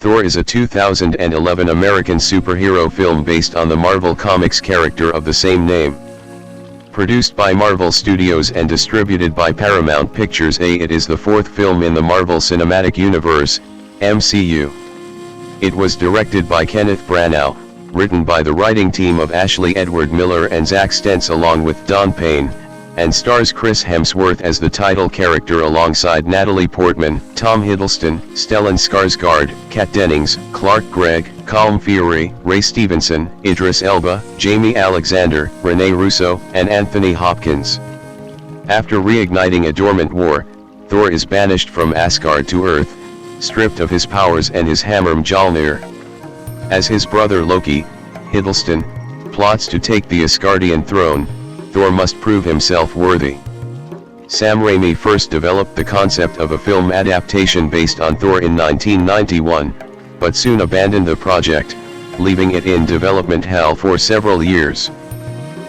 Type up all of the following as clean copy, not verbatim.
Thor is a 2011 American superhero film based on the Marvel Comics character of the same name. Produced by Marvel Studios and distributed by Paramount Pictures, it is the fourth film in the Marvel Cinematic Universe, MCU. It was directed by Kenneth Branagh, written by the writing team of Ashley Edward Miller and Zack Stentz along with Don Payne, and stars Chris Hemsworth as the title character alongside Natalie Portman, Tom Hiddleston, Stellan Skarsgård, Kat Dennings, Clark Gregg, Colm Feore, Ray Stevenson, Idris Elba, Jamie Alexander, Rene Russo, and Anthony Hopkins. After reigniting a dormant war, Thor is banished from Asgard to Earth, stripped of his powers and his hammer Mjolnir. As his brother Loki, Hiddleston, plots to take the Asgardian throne, Thor must prove himself worthy. Sam Raimi first developed the concept of a film adaptation based on Thor in 1991, but soon abandoned the project, leaving it in development hell for several years.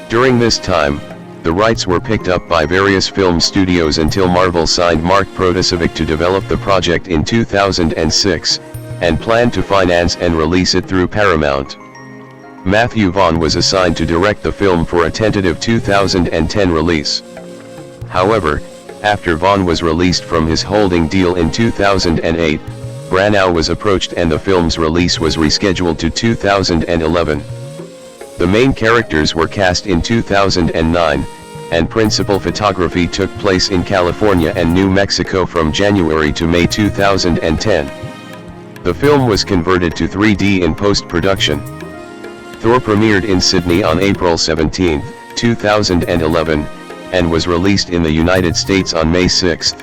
During this time, the rights were picked up by various film studios until Marvel signed Mark Protasiewicz to develop the project in 2006, and planned to finance and release it through Paramount. Matthew Vaughn was assigned to direct the film for a tentative 2010 release. However, after Vaughn was released from his holding deal in 2008, Branagh was approached and the film's release was rescheduled to 2011. The main characters were cast in 2009, and principal photography took place in California and New Mexico from January to May 2010. The film was converted to 3D in post-production. Thor premiered in Sydney on April 17, 2011, and was released in the United States on May 6,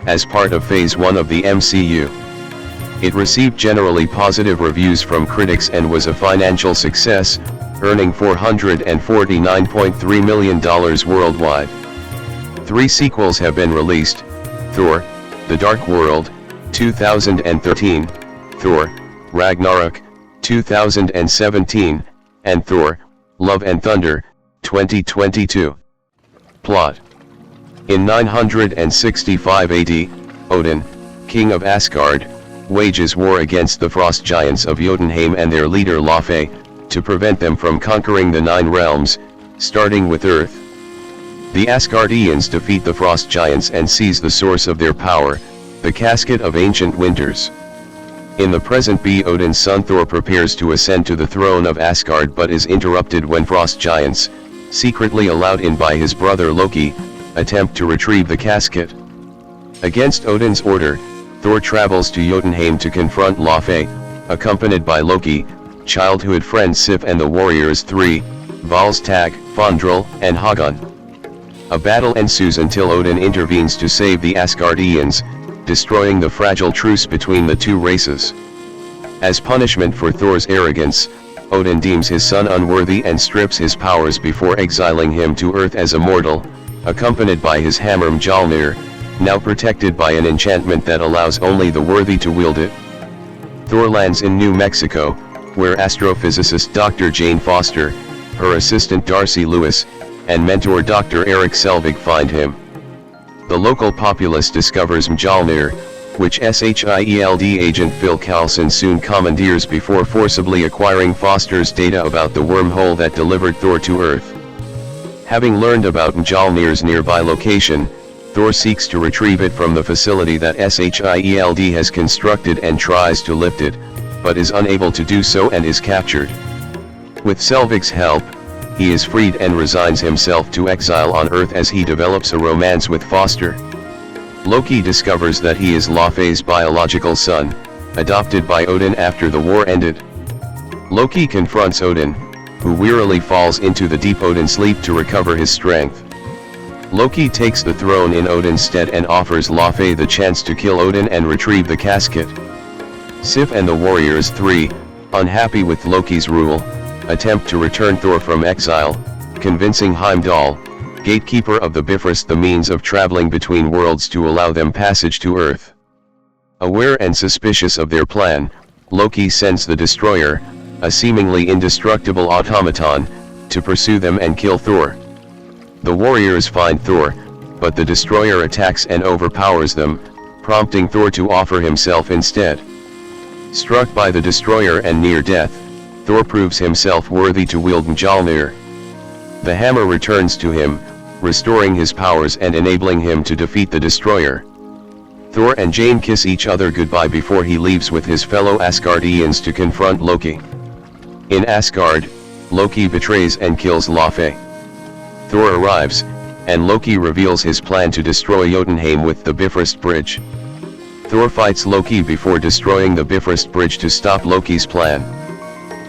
as part of Phase 1 of the MCU. It received generally positive reviews from critics and was a financial success, earning $449.3 million worldwide. 3 sequels have been released: Thor: The Dark World, 2013, Thor: Ragnarok, 2017, and Thor: Love and Thunder, 2022. Plot: in 965 AD, Odin, king of Asgard, wages war against the frost giants of Jotunheim and their leader Loki, to prevent them from conquering the 9 realms, starting with Earth. The Asgardians defeat the frost giants and seize the source of their power, the Casket of Ancient Winters. In the present, Odin's son Thor prepares to ascend to the throne of Asgard but is interrupted when frost giants, secretly allowed in by his brother Loki, attempt to retrieve the casket. Against Odin's order, Thor travels to Jotunheim to confront Loki, accompanied by Loki, childhood friend Sif and the warriors 3, Volstagg, Fandral, and Hagon. A battle ensues until Odin intervenes to save the Asgardians, destroying the fragile truce between the two races. As punishment for Thor's arrogance, Odin deems his son unworthy and strips his powers before exiling him to Earth as a mortal, accompanied by his hammer Mjolnir, now protected by an enchantment that allows only the worthy to wield it. Thor lands in New Mexico, where astrophysicist Dr. Jane Foster, her assistant Darcy Lewis, and mentor Dr. Eric Selvig find him. The local populace discovers Mjolnir, which SHIELD agent Phil Coulson soon commandeers before forcibly acquiring Foster's data about the wormhole that delivered Thor to Earth. Having learned about Mjolnir's nearby location, Thor seeks to retrieve it from the facility that SHIELD has constructed and tries to lift it, but is unable to do so and is captured. With Selvig's help, he is freed and resigns himself to exile on Earth as he develops a romance with Foster. Loki discovers that he is Loki's biological son, adopted by Odin after the war ended. Loki confronts Odin, who wearily falls into the deep Odin sleep to recover his strength. Loki takes the throne in Odin's stead and offers Loki the chance to kill Odin and retrieve the casket. Sif and the Warriors 3, unhappy with Loki's rule, attempt to return Thor from exile, convincing Heimdall, gatekeeper of the Bifrost, the means of traveling between worlds to allow them passage to Earth. Aware and suspicious of their plan, Loki sends the Destroyer, a seemingly indestructible automaton, to pursue them and kill Thor. The warriors find Thor, but the Destroyer attacks and overpowers them, prompting Thor to offer himself instead. Struck by the destroyer and near death, Thor proves himself worthy to wield Mjolnir. The hammer returns to him, restoring his powers and enabling him to defeat the destroyer. Thor and Jane kiss each other goodbye before he leaves with his fellow Asgardians to confront Loki. In Asgard, Loki betrays and kills Laufey. Thor arrives, and Loki reveals his plan to destroy Jotunheim with the Bifrost Bridge. Thor fights Loki before destroying the Bifrost Bridge to stop Loki's plan.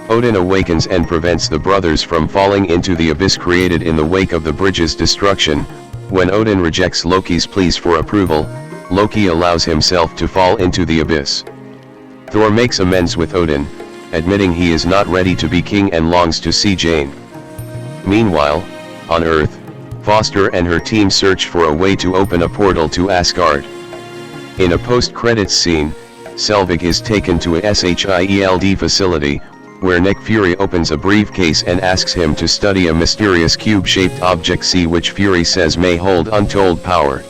Odin awakens and prevents the brothers from falling into the abyss created in the wake of the bridge's destruction. When Odin rejects Loki's pleas for approval, Loki allows himself to fall into the abyss. Thor makes amends with Odin, admitting he is not ready to be king and longs to see Jane. Meanwhile, on Earth, Foster and her team search for a way to open a portal to Asgard. In a post-credits scene, Selvig is taken to a SHIELD facility, where Nick Fury opens a briefcase and asks him to study a mysterious cube-shaped object which Fury says may hold untold power.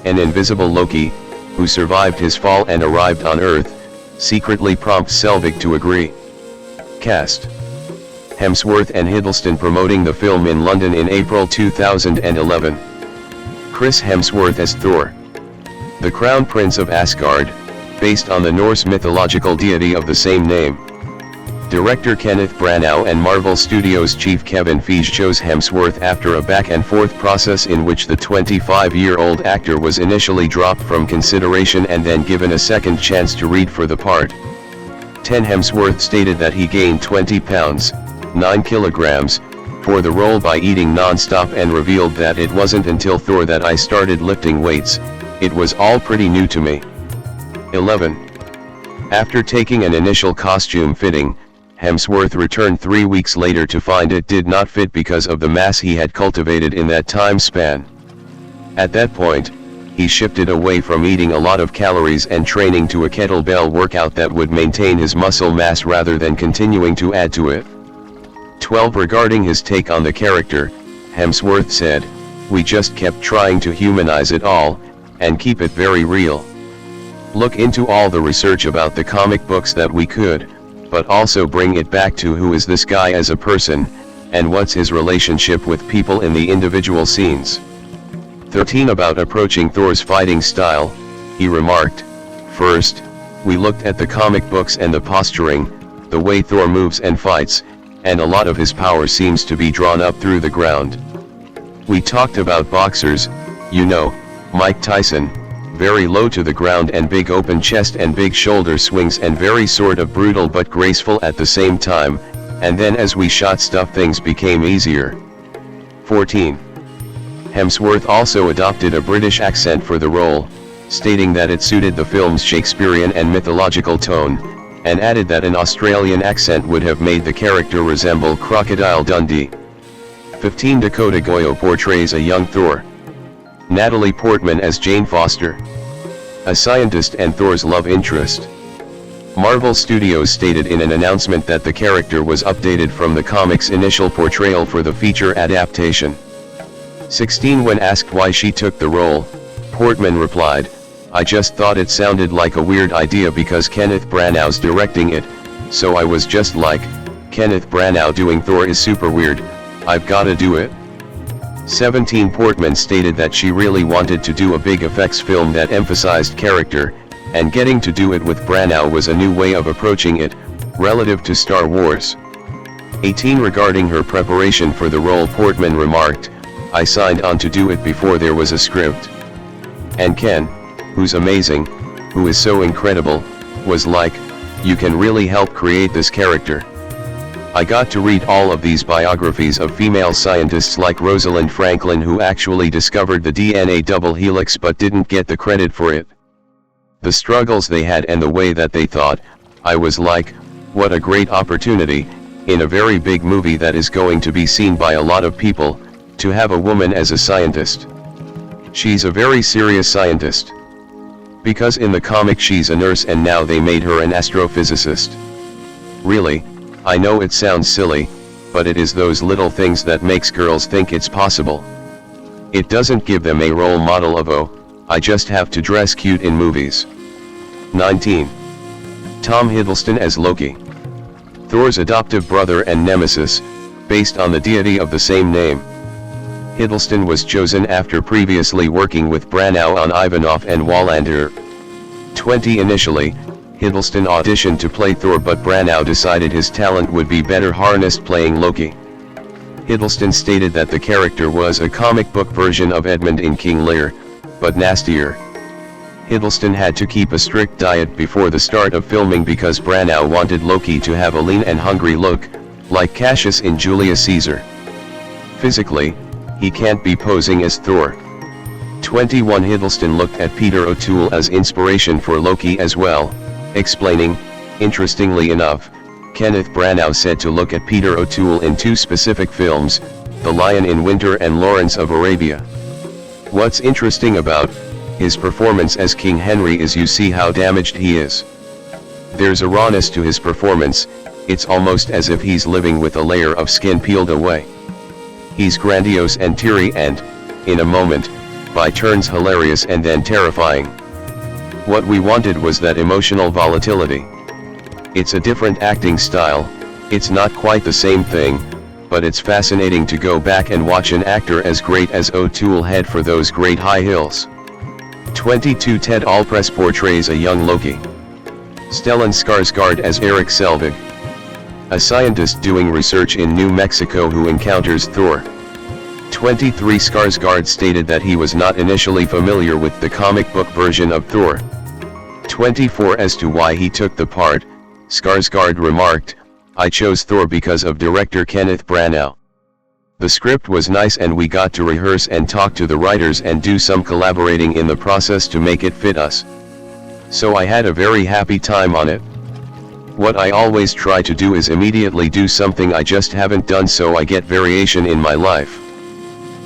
An invisible Loki, who survived his fall and arrived on Earth, secretly prompts Selvig to agree. Cast: Hemsworth and Hiddleston promoting the film in London in April 2011. Chris Hemsworth as Thor, the Crown Prince of Asgard, based on the Norse mythological deity of the same name. Director Kenneth Branagh and Marvel Studios chief Kevin Feige chose Hemsworth after a back-and-forth process in which the 25-year-old actor was initially dropped from consideration and then given a second chance to read for the part. Hemsworth stated that he gained 20 pounds, 9 kilograms, for the role by eating non-stop and revealed that it wasn't until Thor that I started lifting weights, it was all pretty new to me. 11. After taking an initial costume fitting, Hemsworth returned 3 weeks later to find it did not fit because of the mass he had cultivated in that time span. At that point, he shifted away from eating a lot of calories and training to a kettlebell workout that would maintain his muscle mass rather than continuing to add to it. 12. Regarding his take on the character, Hemsworth said, "We just kept trying to humanize it all, and keep it very real. Look into all the research about the comic books that we could, but also bring it back to who is this guy as a person, and what's his relationship with people in the individual scenes." 13. About approaching Thor's fighting style, he remarked, "First, we looked at the comic books and the posturing, the way Thor moves and fights, and a lot of his power seems to be drawn up through the ground. We talked about boxers, you know, Mike Tyson, very low to the ground and big open chest and big shoulder swings and very sort of brutal but graceful at the same time, and then as we shot stuff things became easier." 14. Hemsworth also adopted a British accent for the role, stating that it suited the film's Shakespearean and mythological tone, and added that an Australian accent would have made the character resemble Crocodile Dundee. 15. Dakota Goyo portrays a young Thor. Natalie Portman as Jane Foster, a scientist and Thor's love interest. Marvel Studios stated in an announcement that the character was updated from the comic's initial portrayal for the feature adaptation. 16. When asked why she took the role, Portman replied, "I just thought it sounded like a weird idea because Kenneth Branagh's directing it, so I was just like, Kenneth Branagh doing Thor is super weird, I've gotta do it." 17. Portman stated that she really wanted to do a big effects film that emphasized character, and getting to do it with Branagh was a new way of approaching it, relative to Star Wars. 18. Regarding her preparation for the role, Portman remarked, "I signed on to do it before there was a script. And Ken, who's amazing, who is so incredible, was like, you can really help create this character. I got to read all of these biographies of female scientists like Rosalind Franklin who actually discovered the DNA double helix but didn't get the credit for it. The struggles they had and the way that they thought, I was like, what a great opportunity, in a very big movie that is going to be seen by a lot of people, to have a woman as a scientist. She's a very serious scientist. Because in the comic she's a nurse and now they made her an astrophysicist. Really, I know it sounds silly, but it is those little things that makes girls think it's possible. It doesn't give them a role model of oh, I just have to dress cute in movies." 19. Tom Hiddleston as Loki. Thor's adoptive brother and nemesis, based on the deity of the same name. Hiddleston was chosen after previously working with Branagh on Ivanov and Wallander. 20 Initially, Hiddleston auditioned to play Thor, but Branagh decided his talent would be better harnessed playing Loki. Hiddleston stated that the character was a comic book version of Edmund in King Lear, but nastier. Hiddleston had to keep a strict diet before the start of filming because Branagh wanted Loki to have a lean and hungry look, like Cassius in Julius Caesar. Physically, he can't be posing as Thor. 21 Hiddleston looked at Peter O'Toole as inspiration for Loki as well, explaining, interestingly enough, Kenneth Branagh said to look at Peter O'Toole in two specific films, The Lion in Winter and Lawrence of Arabia. What's interesting about his performance as King Henry is you see how damaged he is. There's a rawness to his performance, it's almost as if he's living with a layer of skin peeled away. He's grandiose and teary and, in a moment, by turns hilarious and then terrifying. What we wanted was that emotional volatility. It's a different acting style, it's not quite the same thing, but it's fascinating to go back and watch an actor as great as O'Toole head for those great high hills. 22 Ted Allpress portrays a young Loki. Stellan Skarsgård as Eric Selvig. A scientist doing research in New Mexico who encounters Thor. 23 Skarsgård stated that he was not initially familiar with the comic book version of Thor. 24 As to why he took the part, Skarsgård remarked, "I chose Thor because of director Kenneth Branagh. The script was nice and we got to rehearse and talk to the writers and do some collaborating in the process to make it fit us. So I had a very happy time on it. What I always try to do is immediately do something I just haven't done so I get variation in my life.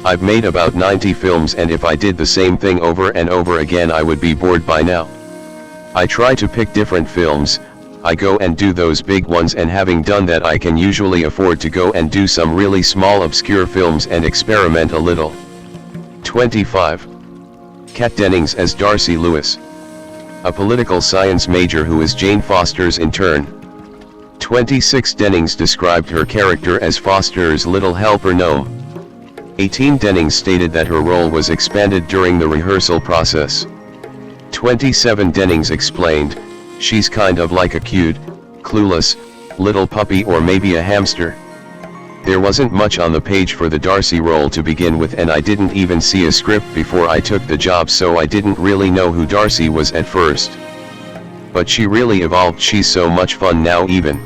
I've made about 90 films and if I did the same thing over and over again I would be bored by now. I try to pick different films, I go and do those big ones and having done that I can usually afford to go and do some really small obscure films and experiment a little." 25. Kat Dennings as Darcy Lewis. A political science major who is Jane Foster's intern. 26 Dennings described her character as Foster's little helper gnome. 18 Dennings stated that her role was expanded during the rehearsal process. 27 Dennings explained, "She's kind of like a cute, clueless, little puppy or maybe a hamster. There wasn't much on the page for the Darcy role to begin with and I didn't even see a script before I took the job so I didn't really know who Darcy was at first. But she really evolved, she's so much fun now even.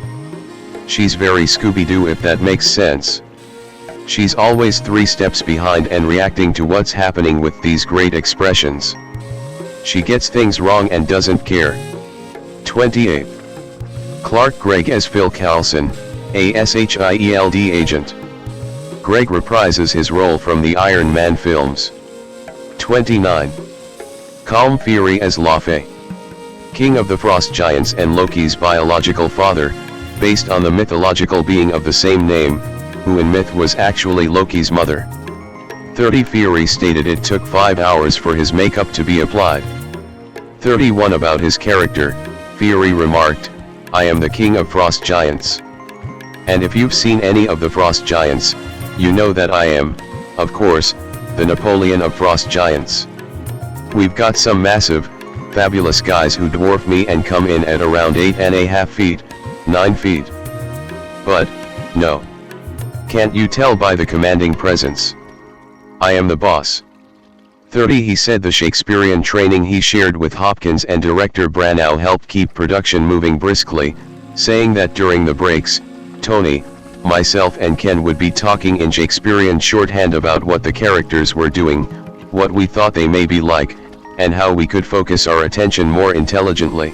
She's very Scooby-Doo if that makes sense. She's always 3 steps behind and reacting to what's happening with these great expressions. She gets things wrong and doesn't care." 28. Clark Gregg as Phil Coulson, a SHIELD agent. Gregg reprises his role from the Iron Man films. 29. Calm Fury as Laufey. King of the Frost Giants and Loki's biological father, based on the mythological being of the same name, who in myth was actually Loki's mother. 30 Fury stated it took 5 hours for his makeup to be applied. 31 About his character, Fury remarked, "I am the king of frost giants. And if you've seen any of the frost giants, you know that I am, of course, the Napoleon of frost giants. We've got some massive, fabulous guys who dwarf me and come in at around 8.5 feet, 9 feet. But, no. Can't you tell by the commanding presence? I am the boss." 30 He said the Shakespearean training he shared with Hopkins and director Branagh helped keep production moving briskly, saying that during the breaks, Tony, myself and Ken would be talking in Shakespearean shorthand about what the characters were doing, what we thought they may be like, and how we could focus our attention more intelligently.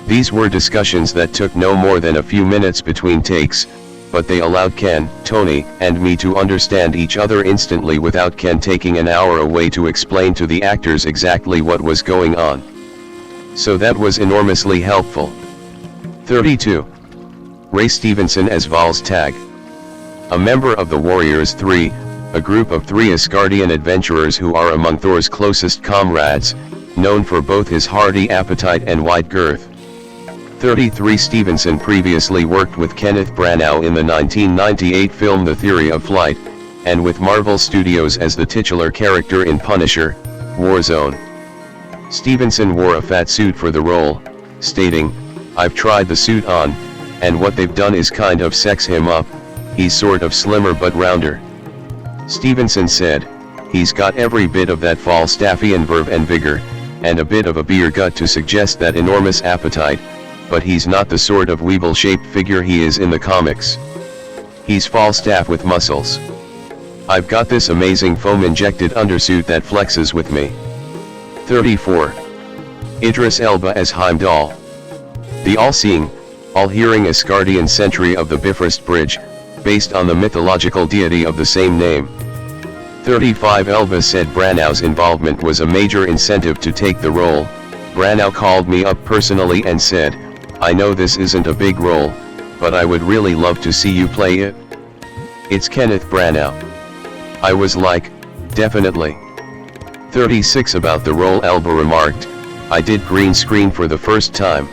These were discussions that took no more than a few minutes between takes, but they allowed Ken, Tony, and me to understand each other instantly without Ken taking an hour away to explain to the actors exactly what was going on. So that was enormously helpful. 32. Ray Stevenson as Volstagg. A member of the Warriors 3, a group of 3 Asgardian adventurers who are among Thor's closest comrades, known for both his hearty appetite and wide girth. 33 Stevenson previously worked with Kenneth Branagh in the 1998 film The Theory of Flight, and with Marvel Studios as the titular character in Punisher: Warzone. Stevenson wore a fat suit for the role, stating, "I've tried the suit on, and what they've done is kind of sex him up, he's sort of slimmer but rounder." Stevenson said, "He's got every bit of that Falstaffian verve and vigor, and a bit of a beer gut to suggest that enormous appetite, but he's not the sort of weeble-shaped figure he is in the comics. He's Falstaff with muscles. I've got this amazing foam-injected undersuit that flexes with me." 34. Idris Elba as Heimdall. The all-seeing, all-hearing Asgardian sentry of the Bifrost Bridge, based on the mythological deity of the same name. 35 Elba said Branagh's involvement was a major incentive to take the role. "Branagh called me up personally and said, 'I know this isn't a big role, but I would really love to see you play it. It's Kenneth Branagh.' I was like, definitely." 36 About the role, Elba remarked, "I did green screen for the first time.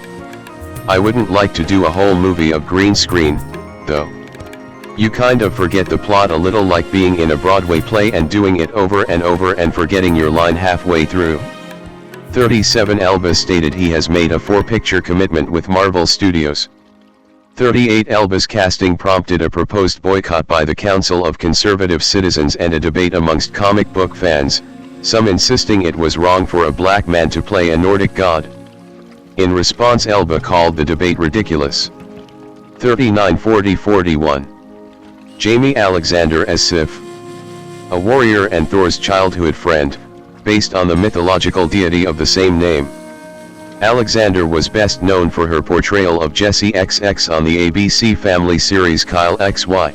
I wouldn't like to do a whole movie of green screen, though. You kind of forget the plot a little, like being in a Broadway play and doing it over and over and forgetting your line halfway through." 37 Elba stated he has made a 4-picture commitment with Marvel Studios. 38 Elba's casting prompted a proposed boycott by the Council of Conservative Citizens and a debate amongst comic book fans, some insisting it was wrong for a black man to play a Nordic god. In response, Elba called the debate ridiculous. 39 40 41. Jamie Alexander as Sif. A warrior and Thor's childhood friend, based on the mythological deity of the same name. Alexander was best known for her portrayal of Jessie XX on the ABC Family series Kyle XY.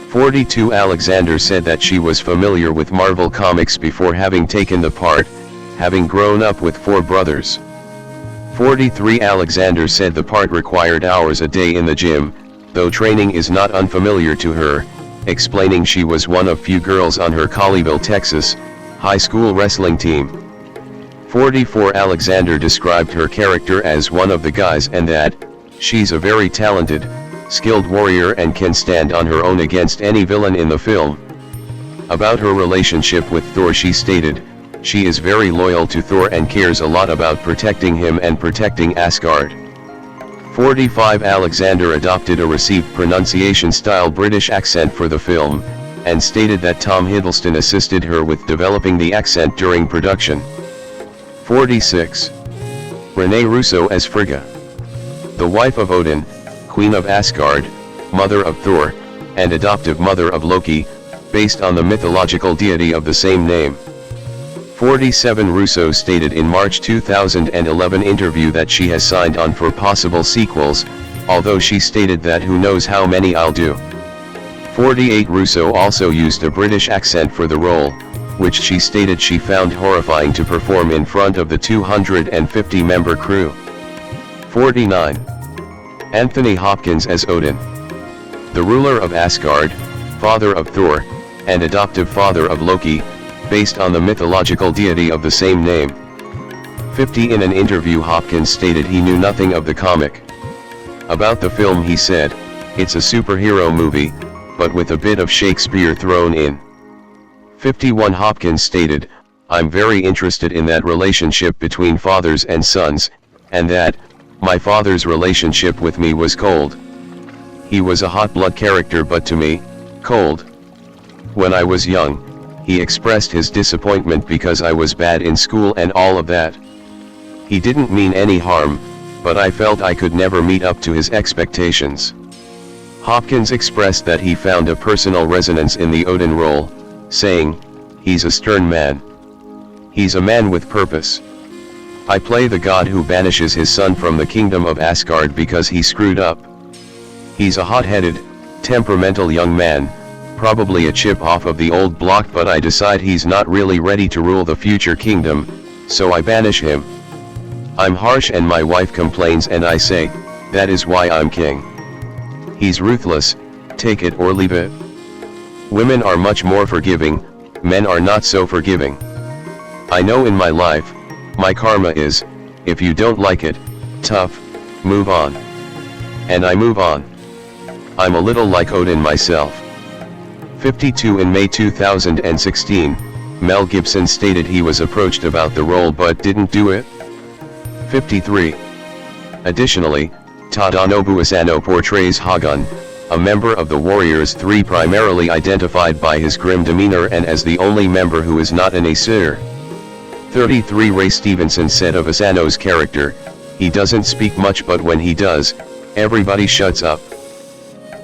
42 Alexander said that she was familiar with Marvel Comics before having taken the part, having grown up with 4 brothers. 43 Alexander said the part required hours a day in the gym, though training is not unfamiliar to her, explaining she was one of few girls on her Colleyville, Texas, high school wrestling team. 44 Alexander described her character as one of the guys and that, "She's a very talented, skilled warrior and can stand on her own against any villain in the film." About her relationship with Thor, she stated, "She is very loyal to Thor and cares a lot about protecting him and protecting Asgard." 45 Alexander adopted a received pronunciation-style British accent for the film, and stated that Tom Hiddleston assisted her with developing the accent during production. 46. Renee Russo as Frigga. The wife of Odin, Queen of Asgard, mother of Thor, and adoptive mother of Loki, based on the mythological deity of the same name. 47 Russo stated in March 2011 interview that she has signed on for possible sequels, although she stated that who knows how many I'll do. 48 Russo also used a British accent for the role, which she stated she found horrifying to perform in front of the 250-member crew. 49. Anthony Hopkins as Odin. The ruler of Asgard, father of Thor, and adoptive father of Loki, based on the mythological deity of the same name. 50 In an interview, Hopkins stated he knew nothing of the comic. About the film he said, "It's a superhero movie, but with a bit of Shakespeare thrown in." 51 Hopkins stated, "I'm very interested in that relationship between fathers and sons, and that, my father's relationship with me was cold. He was a hot blood character but to me, cold. When I was young, he expressed his disappointment because I was bad in school and all of that. He didn't mean any harm, but I felt I could never meet up to his expectations." Hopkins expressed that he found a personal resonance in the Odin role, saying, "He's a stern man. He's a man with purpose. I play the god who banishes his son from the kingdom of Asgard because he screwed up. He's a hot-headed, temperamental young man, probably a chip off of the old block, but I decide he's not really ready to rule the future kingdom, so I banish him. I'm harsh and my wife complains and I say, that is why I'm king. He's ruthless, take it or leave it. Women are much more forgiving, men are not so forgiving. I know in my life, my karma is, if you don't like it, tough, Move on. And I move on. I'm a little like Odin myself. 52 In May 2016, Mel Gibson stated he was approached about the role but didn't do it. 53. Additionally, Tadanobu Asano portrays Hagun, a member of the Warriors 3 primarily identified by his grim demeanor and as the only member who is not an Aesir. 33 Ray Stevenson said of Asano's character, "He doesn't speak much, but when he does, everybody shuts up.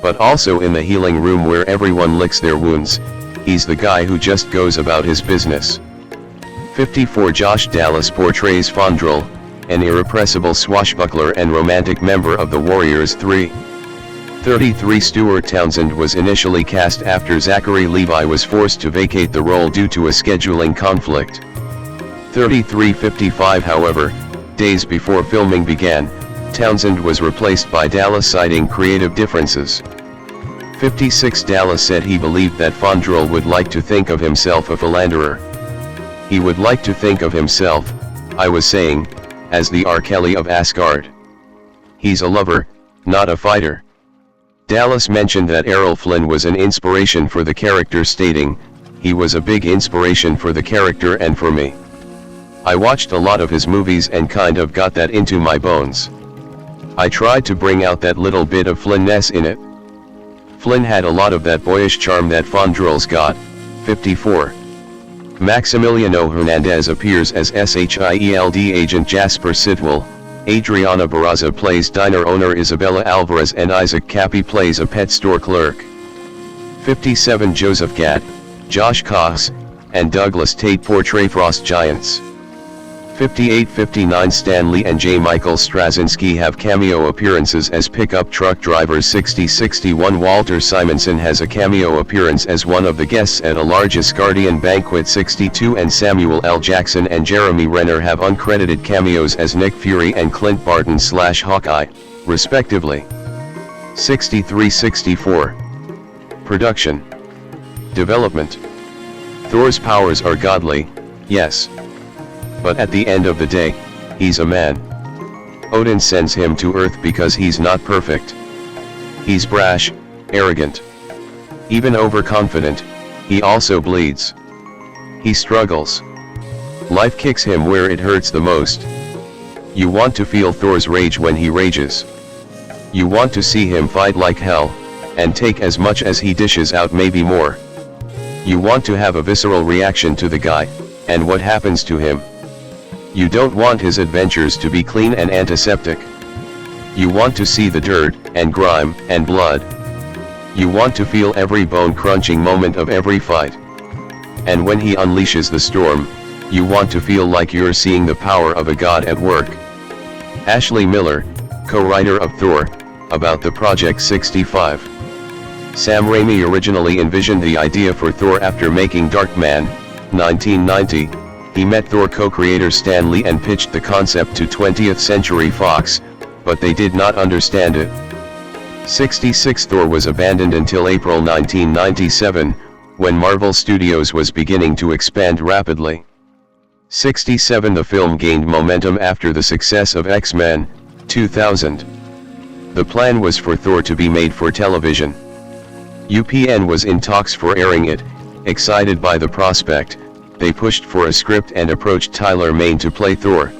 But also in the healing room where everyone licks their wounds, he's the guy who just goes about his business." 54 Josh Dallas portrays Fandral, an irrepressible swashbuckler and romantic member of the Warriors 3. 33 Stuart Townsend was initially cast after Zachary Levi was forced to vacate the role due to a scheduling conflict. 33-55 However, days before filming began, Townsend was replaced by Dallas citing creative differences. 56 Dallas said he believed that Fandral would like to think of himself a philanderer. He would like to think of himself, I was saying, as the R. Kelly of Asgard. He's a lover, not a fighter. Dallas mentioned that Errol Flynn was an inspiration for the character, stating, "He was a big inspiration for the character and for me. I watched a lot of his movies and kind of got that into my bones. I tried to bring out that little bit of Flynn-ness in it." Flynn had a lot of that boyish charm that Fandral's got. 54. Maximiliano Hernandez appears as SHIELD agent Jasper Sidwell, Adriana Barraza plays diner owner Isabella Alvarez, and Isaac Cappy plays a pet store clerk. 57 Joseph Gad, Josh Cox, and Douglas Tate portray Frost Giants. 58-59 Stan Lee and J. Michael Straczynski have cameo appearances as pickup truck drivers. 60-61 Walter Simonson has a cameo appearance as one of the guests at a large Asgardian banquet. 62 and Samuel L. Jackson and Jeremy Renner have uncredited cameos as Nick Fury and Clint Barton / Hawkeye, respectively. 63-64 Production. Development. Thor's powers are godly, yes. But at the end of the day, he's a man. Odin sends him to Earth because he's not perfect. He's brash, arrogant, even overconfident. He also bleeds. He struggles. Life kicks him where it hurts the most. You want to feel Thor's rage when he rages. You want to see him fight like hell, and take as much as he dishes out, maybe more. You want to have a visceral reaction to the guy, and what happens to him. You don't want his adventures to be clean and antiseptic. You want to see the dirt, and grime, and blood. You want to feel every bone-crunching moment of every fight. And when he unleashes the storm, you want to feel like you're seeing the power of a god at work. Ashley Miller, co-writer of Thor, about the project. 65. Sam Raimi originally envisioned the idea for Thor after making Darkman, 1990. He met Thor co-creator Stan Lee and pitched the concept to 20th Century Fox, but they did not understand it. 66 Thor was abandoned until April 1997, when Marvel Studios was beginning to expand rapidly. 67 The film gained momentum after the success of X-Men, 2000. The plan was for Thor to be made for television. UPN was in talks for airing it. Excited by the prospect, they pushed for a script and approached Tyler Mane to play Thor.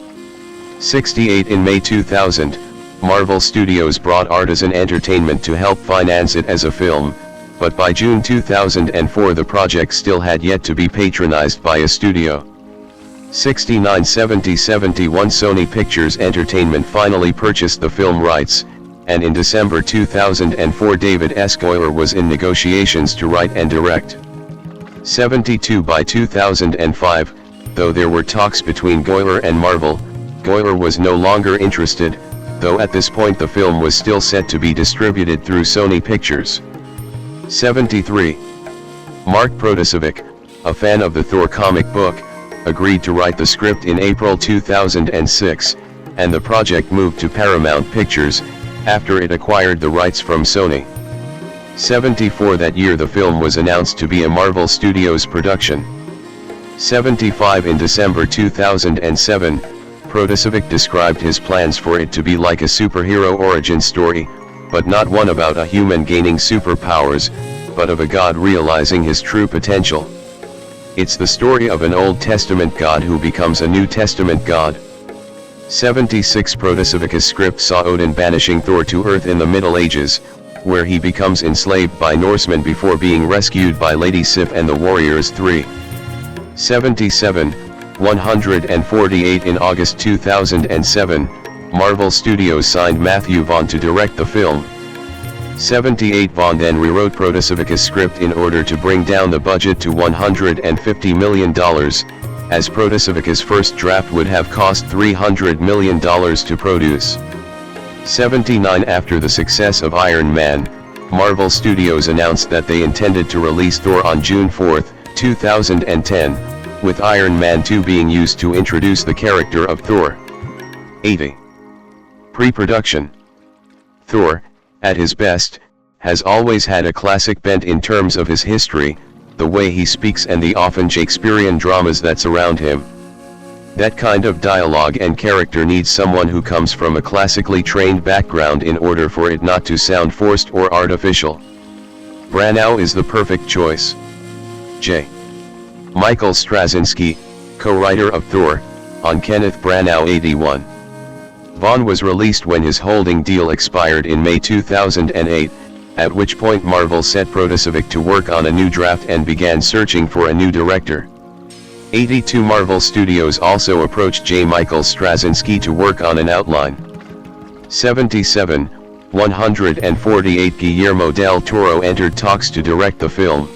68 In May 2000, Marvel Studios brought Artisan Entertainment to help finance it as a film, but by June 2004 the project still had yet to be patronized by a studio. 69 70-71 Sony Pictures Entertainment finally purchased the film rights, and in December 2004 David S. Goyer was in negotiations to write and direct. 72 By 2005, though there were talks between Goyer and Marvel, Goyer was no longer interested, though at this point the film was still set to be distributed through Sony Pictures. 73. Mark Protasevich, a fan of the Thor comic book, agreed to write the script in April 2006, and the project moved to Paramount Pictures, after it acquired the rights from Sony. 74 That year the film was announced to be a Marvel Studios production. 75 In December 2007, Protasiewicz described his plans for it to be like a superhero origin story, but not one about a human gaining superpowers, but of a god realizing his true potential. It's the story of an Old Testament god who becomes a New Testament god. 76 Protasiewicz's script saw Odin banishing Thor to Earth in the Middle Ages, where he becomes enslaved by Norsemen before being rescued by Lady Sif and the Warriors 3. 77, 148 In August 2007, Marvel Studios signed Matthew Vaughn to direct the film. 78 Vaughn then rewrote Protasiewicz's script in order to bring down the budget to $150 million, as Protasiewicz's first draft would have cost $300 million to produce. 79 After the success of Iron Man, Marvel Studios announced that they intended to release Thor on June 4, 2010, with Iron Man 2 being used to introduce the character of Thor. 80. Pre-production. Thor, at his best, has always had a classic bent in terms of his history, the way he speaks and the often Shakespearean dramas that surround him. That kind of dialogue and character needs someone who comes from a classically trained background in order for it not to sound forced or artificial. Branagh is the perfect choice. J. Michael Straczynski, co-writer of Thor, on Kenneth Branagh. 81. Vaughn was released when his holding deal expired in May 2008, at which point Marvel set Protasiewicz to work on a new draft and began searching for a new director. 82 Marvel Studios also approached J. Michael Straczynski to work on an outline. 77, 148 Guillermo del Toro entered talks to direct the film.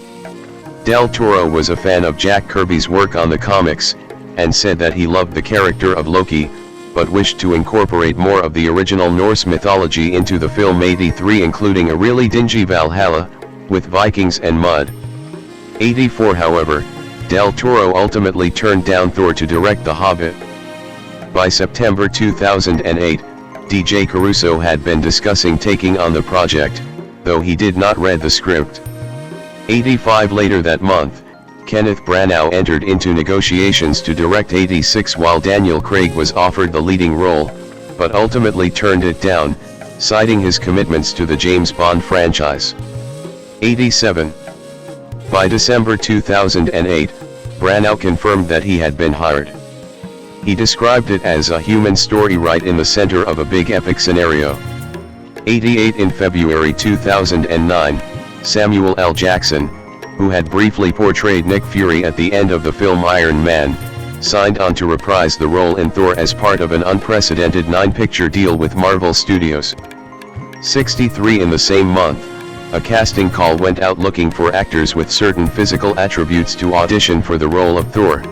Del Toro was a fan of Jack Kirby's work on the comics, and said that he loved the character of Loki, but wished to incorporate more of the original Norse mythology into the film. 83 Including a really dingy Valhalla, with Vikings and mud. 84 However, Del Toro ultimately turned down Thor to direct The Hobbit. By September 2008, DJ Caruso had been discussing taking on the project, though he did not read the script. 85 Later that month, Kenneth Branagh entered into negotiations to direct 86 while Daniel Craig was offered the leading role, but ultimately turned it down, citing his commitments to the James Bond franchise. 87. By December 2008, Branagh confirmed that he had been hired. He described it as a human story right in the center of a big epic scenario. 88 In February 2009, Samuel L. Jackson, who had briefly portrayed Nick Fury at the end of the film Iron Man, signed on to reprise the role in Thor as part of an unprecedented 9-picture deal with Marvel Studios. 63 In the same month, a casting call went out looking for actors with certain physical attributes to audition for the role of Thor.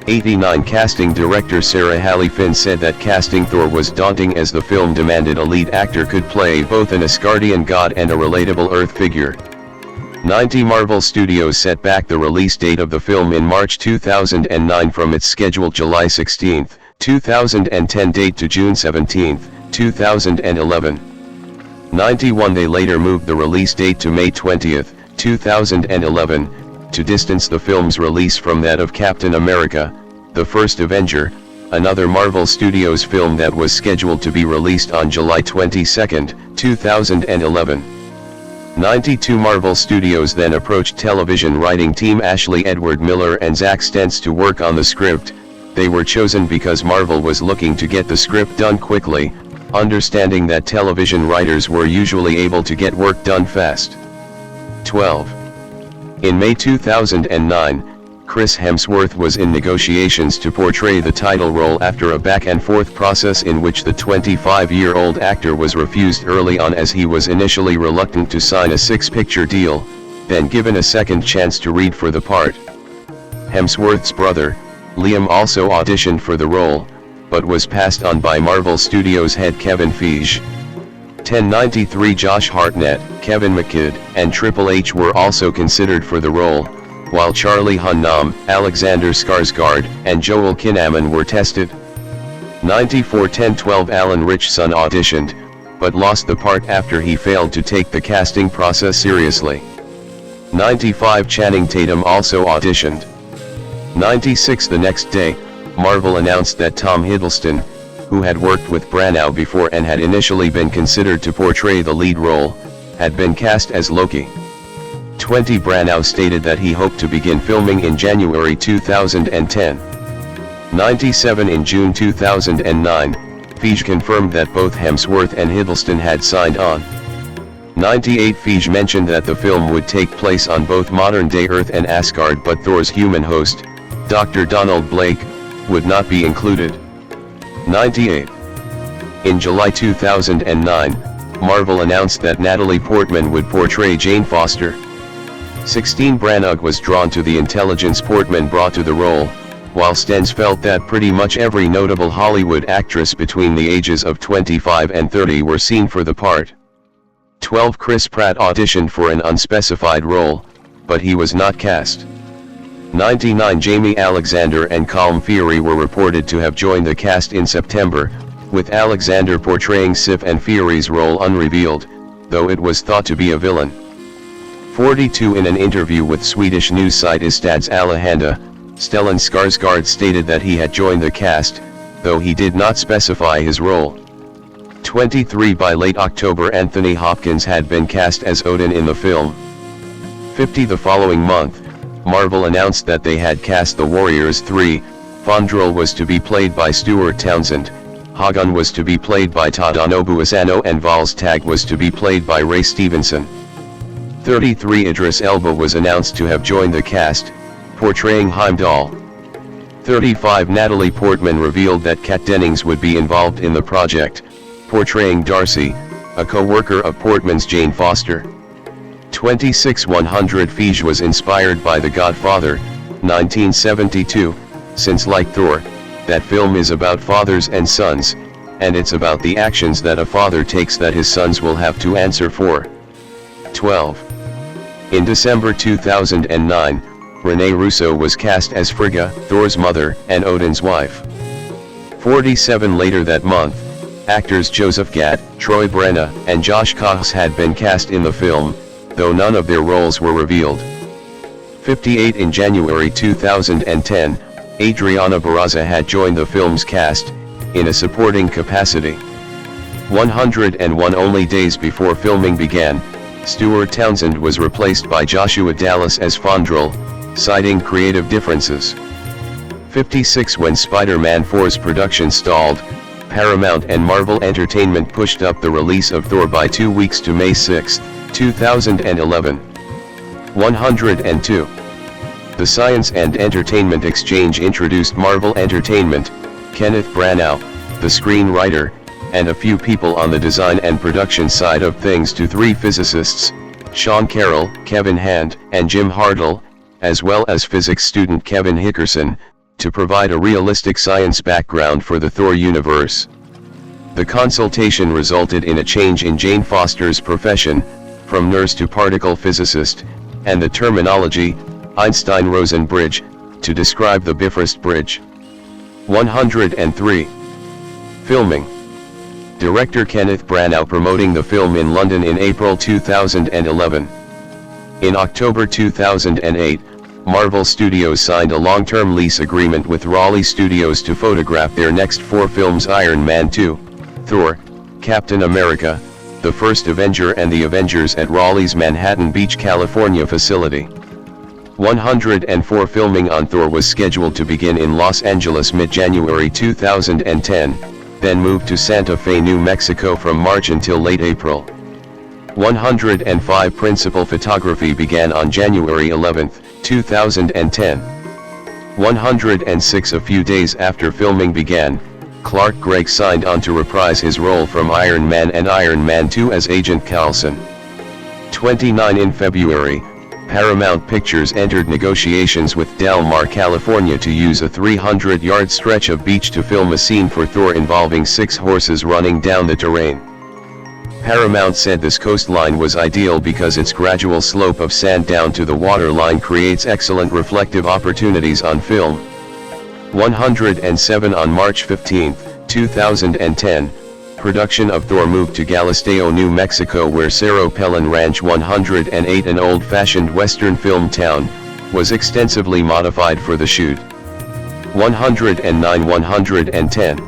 89 Casting director Sarah Halley Finn said that casting Thor was daunting as the film demanded a lead actor could play both an Asgardian god and a relatable Earth figure. 90 Marvel Studios set back the release date of the film in March 2009 from its scheduled July 16, 2010 date to June 17, 2011. 91 They later moved the release date to May 20, 2011, to distance the film's release from that of Captain America, The First Avenger, another Marvel Studios film that was scheduled to be released on July 22, 2011. 92 Marvel Studios then approached television writing team Ashley Edward Miller and Zack Stentz to work on the script. They were chosen because Marvel was looking to get the script done quickly, understanding that television writers were usually able to get work done fast. 12. In May 2009, Chris Hemsworth was in negotiations to portray the title role after a back-and-forth process in which the 25-year-old actor was refused early on as he was initially reluctant to sign a 6-picture deal, then given a second chance to read for the part. Hemsworth's brother, Liam, also auditioned for the role, but was passed on by Marvel Studios head Kevin Feige. 1093 Josh Hartnett, Kevin McKidd, and Triple H were also considered for the role, while Charlie Hunnam, Alexander Skarsgård, and Joel Kinnaman were tested. 94 1012 Alan Ritchson auditioned, but lost the part after he failed to take the casting process seriously. 95 Channing Tatum also auditioned. 96 The next day, Marvel announced that Tom Hiddleston, who had worked with Branagh before and had initially been considered to portray the lead role, had been cast as Loki. Branagh stated that he hoped to begin filming in January 2010. 97 In June 2009, Feige confirmed that both Hemsworth and Hiddleston had signed on. 98 Feige mentioned that the film would take place on both modern-day Earth and Asgard, but Thor's human host, Dr. Donald Blake, would not be included. 98 In July 2009, Marvel announced that Natalie Portman would portray Jane Foster. 16 Branagh was drawn to the intelligence Portman brought to the role, while Stenz felt that pretty much every notable Hollywood actress between the ages of 25 and 30 were seen for the part. 12 Chris Pratt auditioned for an unspecified role, but he was not cast. 99 Jamie Alexander and Colm Feore were reported to have joined the cast in September, with Alexander portraying Sif and Fiore's role unrevealed, though it was thought to be a villain. 42 In an interview with Swedish news site Istads Allehanda, Stellan Skarsgård stated that he had joined the cast, though he did not specify his role. 23 By late October, Anthony Hopkins had been cast as Odin in the film. 50 The following month, Marvel announced that they had cast the Warriors 3, Fandral was to be played by Stuart Townsend, Hagun was to be played by Tadanobu Asano, and Volstagg was to be played by Ray Stevenson. 33 Idris Elba was announced to have joined the cast, portraying Heimdall. 35 Natalie Portman revealed that Kat Dennings would be involved in the project, portraying Darcy, a co-worker of Portman's Jane Foster. 26 100 Feige was inspired by The Godfather, 1972, since like Thor, that film is about fathers and sons, and it's about the actions that a father takes that his sons will have to answer for. 12 In December 2009, Renee Russo was cast as Frigga, Thor's mother, and Odin's wife. 47 Later that month, actors Joseph Gad, Troy Brenna, and Josh Cox had been cast in the film, though none of their roles were revealed. 58 In January 2010, Adriana Barraza had joined the film's cast, in a supporting capacity. 101 Only days before filming began, Stuart Townsend was replaced by Joshua Dallas as Fandral, citing creative differences. 56 When Spider-Man 4's production stalled, Paramount and Marvel Entertainment pushed up the release of Thor by 2 weeks to May 6, 2011. 102 The Science and Entertainment Exchange introduced Marvel Entertainment, Kenneth Branagh, the screenwriter, and a few people on the design and production side of things to 3 physicists, Sean Carroll, Kevin Hand, and Jim Hartle, as well as physics student Kevin Hickerson, to provide a realistic science background for the Thor universe. The consultation resulted in a change in Jane Foster's profession, from nurse to particle physicist, and the terminology, Einstein-Rosen bridge, to describe the Bifrost bridge. 103 Filming. Director Kenneth Branagh promoting the film in London in April 2011. In October 2008, Marvel Studios signed a long-term lease agreement with Raleigh Studios to photograph their next 4 films: Iron Man 2, Thor, Captain America, The First Avenger and The Avengers at Raleigh's Manhattan Beach, California facility. 104 Filming on Thor was scheduled to begin in Los Angeles mid-January 2010, then moved to Santa Fe, New Mexico from March until late April. 105 Principal photography began on January 11, 2010. 106 A few days after filming began, Clark Gregg signed on to reprise his role from Iron Man and Iron Man 2 as Agent Coulson. 29 In February, Paramount Pictures entered negotiations with Del Mar, California to use a 300-yard stretch of beach to film a scene for Thor involving 6 horses running down the terrain. Paramount said this coastline was ideal because its gradual slope of sand down to the waterline creates excellent reflective opportunities on film. 107 On March 15, 2010, production of Thor moved to Galisteo, New Mexico, where Cerro Pelon Ranch 108, an old-fashioned western film town, was extensively modified for the shoot. 109-110.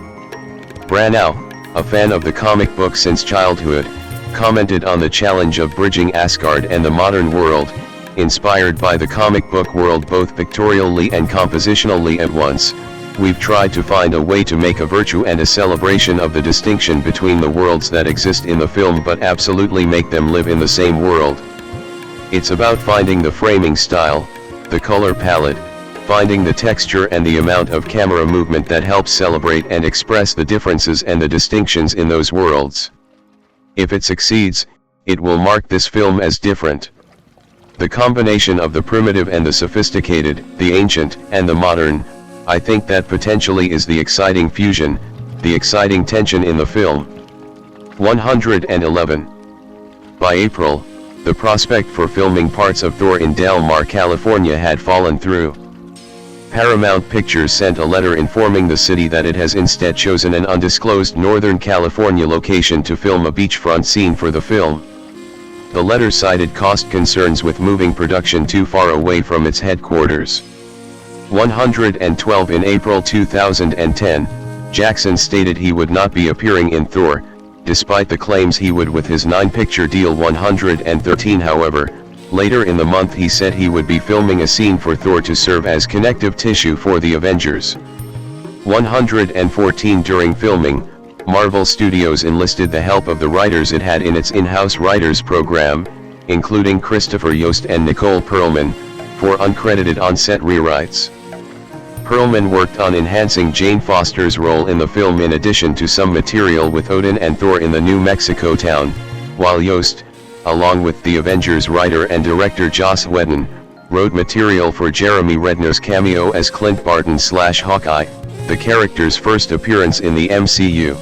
Branagh, a fan of the comic book since childhood, commented on the challenge of bridging Asgard and the modern world, inspired by the comic book world both pictorially and compositionally at once. We've tried to find a way to make a virtue and a celebration of the distinction between the worlds that exist in the film but absolutely make them live in the same world. It's about finding the framing style, the color palette, finding the texture and the amount of camera movement that helps celebrate and express the differences and the distinctions in those worlds. If it succeeds, it will mark this film as different. The combination of the primitive and the sophisticated, the ancient and the modern, I think that potentially is the exciting fusion, the exciting tension in the film. 111. By April, the prospect for filming parts of Thor in Del Mar, California had fallen through. Paramount Pictures sent a letter informing the city that it has instead chosen an undisclosed Northern California location to film a beachfront scene for the film. The letter cited cost concerns with moving production too far away from its headquarters. 112. In April 2010, Jackson stated he would not be appearing in Thor, despite the claims he would with his 9-picture deal. 113. However, later in the month he said he would be filming a scene for Thor to serve as connective tissue for the Avengers. 114. During filming, Marvel Studios enlisted the help of the writers it had in its in-house writers program, including Christopher Yost and Nicole Perlman, for uncredited on-set rewrites. Perlman worked on enhancing Jane Foster's role in the film in addition to some material with Odin and Thor in the New Mexico town, while Yost, along with the Avengers writer and director Joss Whedon, wrote material for Jeremy Renner's cameo as Clint Barton/Hawkeye, the character's first appearance in the MCU.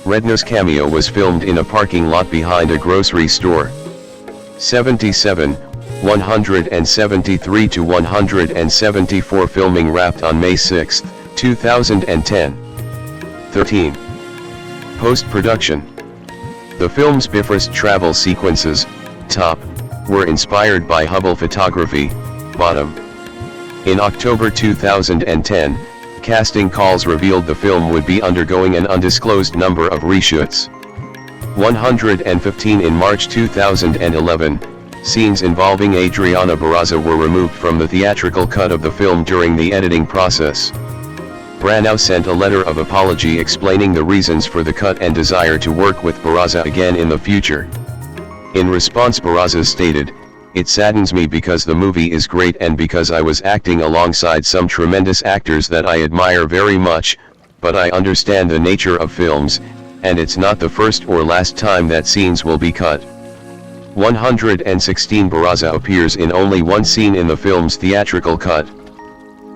Renner's cameo was filmed in a parking lot behind a grocery store. 77. 173 to 174. Filming wrapped on May 6, 2010. 13. Post-production. The film's Bifrost travel sequences, top, were inspired by Hubble photography, bottom. In October 2010, casting calls revealed the film would be undergoing an undisclosed number of reshoots. 115. In March 2011, scenes involving Adriana Barraza were removed from the theatrical cut of the film during the editing process. Branagh sent a letter of apology explaining the reasons for the cut and desire to work with Barraza again in the future. In response, Barraza stated, "It saddens me because the movie is great and because I was acting alongside some tremendous actors that I admire very much, but I understand the nature of films, and it's not the first or last time that scenes will be cut." 116. Barraza appears in only one scene in the film's theatrical cut.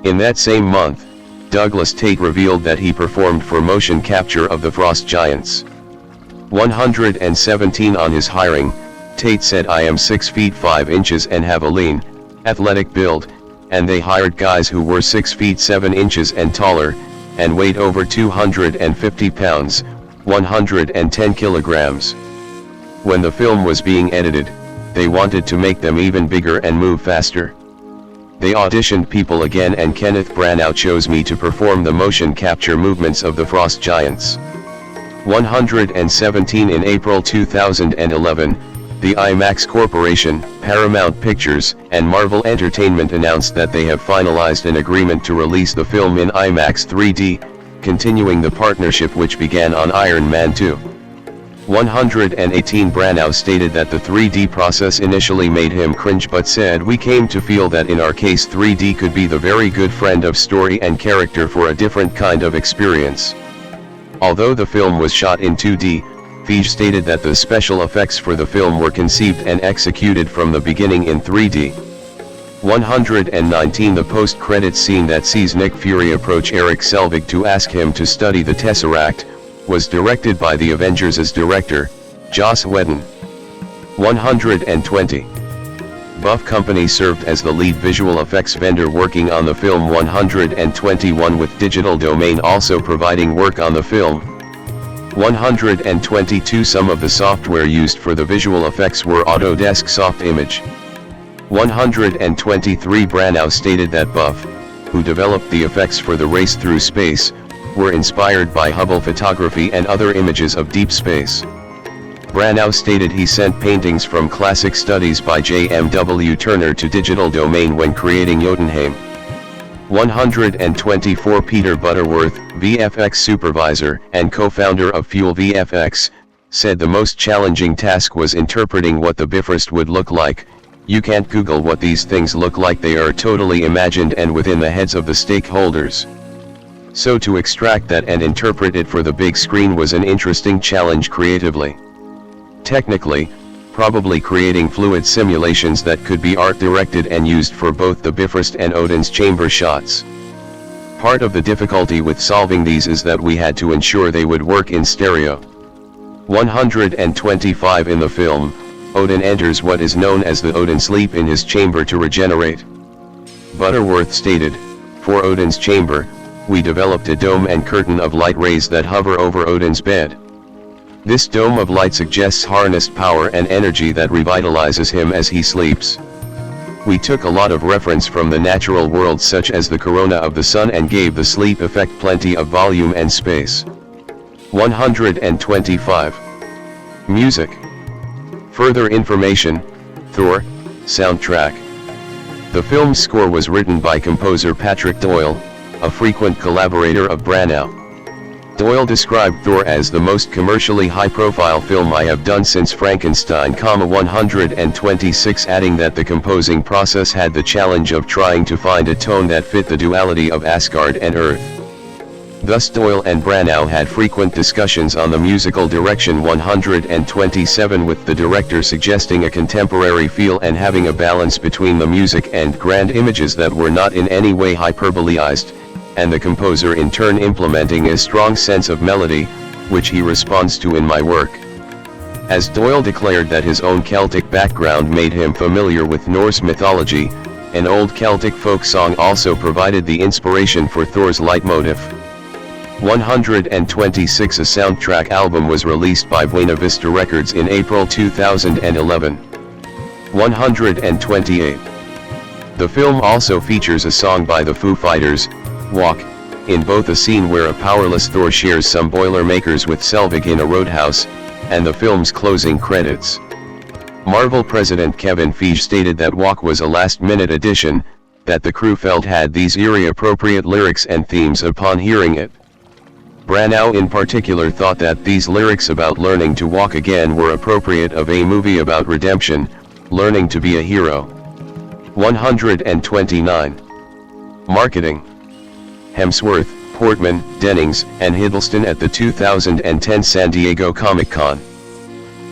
In that same month, Douglas Tate revealed that he performed for motion capture of the Frost Giants. 117. On his hiring, Tate said, "I am 6 feet 5 inches and have a lean, athletic build, and they hired guys who were 6 feet 7 inches and taller, and weighed over 250 pounds, 110 kilograms. When the film was being edited, they wanted to make them even bigger and move faster. They auditioned people again and Kenneth Branagh chose me to perform the motion capture movements of the Frost Giants." 117. In April 2011, the IMAX Corporation, Paramount Pictures, and Marvel Entertainment announced that they have finalized an agreement to release the film in IMAX 3D, continuing the partnership which began on Iron Man 2. 118. Branagh stated that the 3D process initially made him cringe but said, "We came to feel that in our case 3D could be the very good friend of story and character for a different kind of experience." Although the film was shot in 2D, Feige stated that the special effects for the film were conceived and executed from the beginning in 3D. 119. The post-credits scene that sees Nick Fury approach Eric Selvig to ask him to study the Tesseract, was directed by the Avengers' director, Joss Whedon. 120. Buff Company served as the lead visual effects vendor working on the film. 121. With Digital Domain also providing work on the film. 122. Some of the software used for the visual effects were Autodesk Soft Image. 123. Branagh stated that Buff who developed the effects for the race through space, were inspired by Hubble photography and other images of deep space. Branagh stated he sent paintings from classic studies by J.M.W. Turner to digital domain when creating Jotunheim. 124 Peter Butterworth, VFX supervisor and co-founder of Fuel VFX, said the most challenging task was interpreting what the Bifrost would look like. You can't Google what these things look like, they are totally imagined and within the heads of the stakeholders. So to extract that and interpret it for the big screen was an interesting challenge creatively. Technically, probably creating fluid simulations that could be art directed and used for both the Bifrost and Odin's chamber shots. Part of the difficulty with solving these is that we had to ensure they would work in stereo. 125 In the film, Odin enters what is known as the Odin sleep in his chamber to regenerate. Butterworth stated, "For Odin's chamber, we developed a dome and curtain of light rays that hover over Odin's bed. This dome of light suggests harnessed power and energy that revitalizes him as he sleeps. We took a lot of reference from the natural world such as the corona of the sun and gave the sleep effect plenty of volume and space." 125. Music. Further information, Thor, soundtrack. The film's score was written by composer Patrick Doyle, a frequent collaborator of Branagh. Doyle described Thor as the most commercially high-profile film I have done since Frankenstein, 126, adding that the composing process had the challenge of trying to find a tone that fit the duality of Asgard and Earth. Thus Doyle and Branagh had frequent discussions on the musical direction. 127 with the director suggesting a contemporary feel and having a balance between the music and grand images that were not in any way hyperbolaized, and the composer in turn implementing a strong sense of melody, which he responds to in my work. As Doyle declared that his own Celtic background made him familiar with Norse mythology, an old Celtic folk song also provided the inspiration for Thor's leitmotif. 126 A soundtrack album was released by Buena Vista Records in April 2011. 128. The film also features a song by the Foo Fighters, Walk, in both a scene where a powerless Thor shares some Boilermakers with Selvig in a roadhouse, and the film's closing credits. Marvel president Kevin Feige stated that Walk was a last-minute addition, that the crew felt had these eerie appropriate lyrics and themes upon hearing it. Branagh in particular thought that these lyrics about learning to walk again were appropriate of a movie about redemption, learning to be a hero. 129. Marketing. Hemsworth, Portman, Dennings, and Hiddleston at the 2010 San Diego Comic-Con.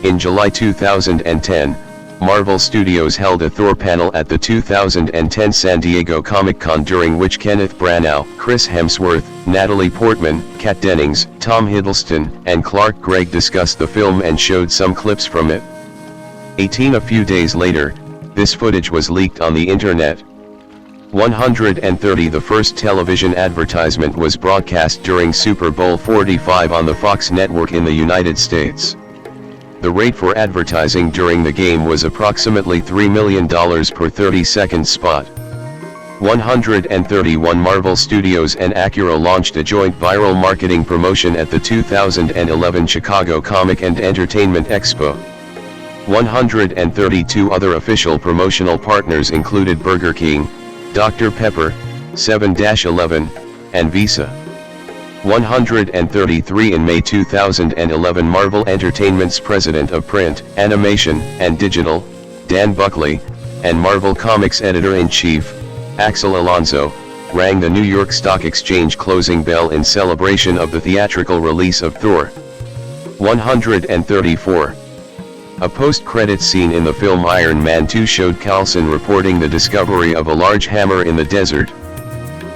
In July 2010, Marvel Studios held a Thor panel at the 2010 San Diego Comic-Con, during which Kenneth Branagh, Chris Hemsworth, Natalie Portman, Kat Dennings, Tom Hiddleston, and Clark Gregg discussed the film and showed some clips from it. A few days later, this footage was leaked on the internet. 130 The first television advertisement was broadcast during Super Bowl 45 on the Fox network in the United States. The rate for advertising during the game was approximately $3 million per 30-second spot. 131 Marvel Studios and Acura launched a joint viral marketing promotion at the 2011 Chicago Comic and Entertainment Expo. 132 other official promotional partners included Burger King, Dr. Pepper, 7-Eleven, and Visa. 133 In May 2011, Marvel Entertainment's president of print, animation, and digital, Dan Buckley, and Marvel Comics editor-in-chief, Axel Alonso, rang the New York Stock Exchange closing bell in celebration of the theatrical release of Thor. 134. A post-credits scene in the film Iron Man 2 showed Coulson reporting the discovery of a large hammer in the desert.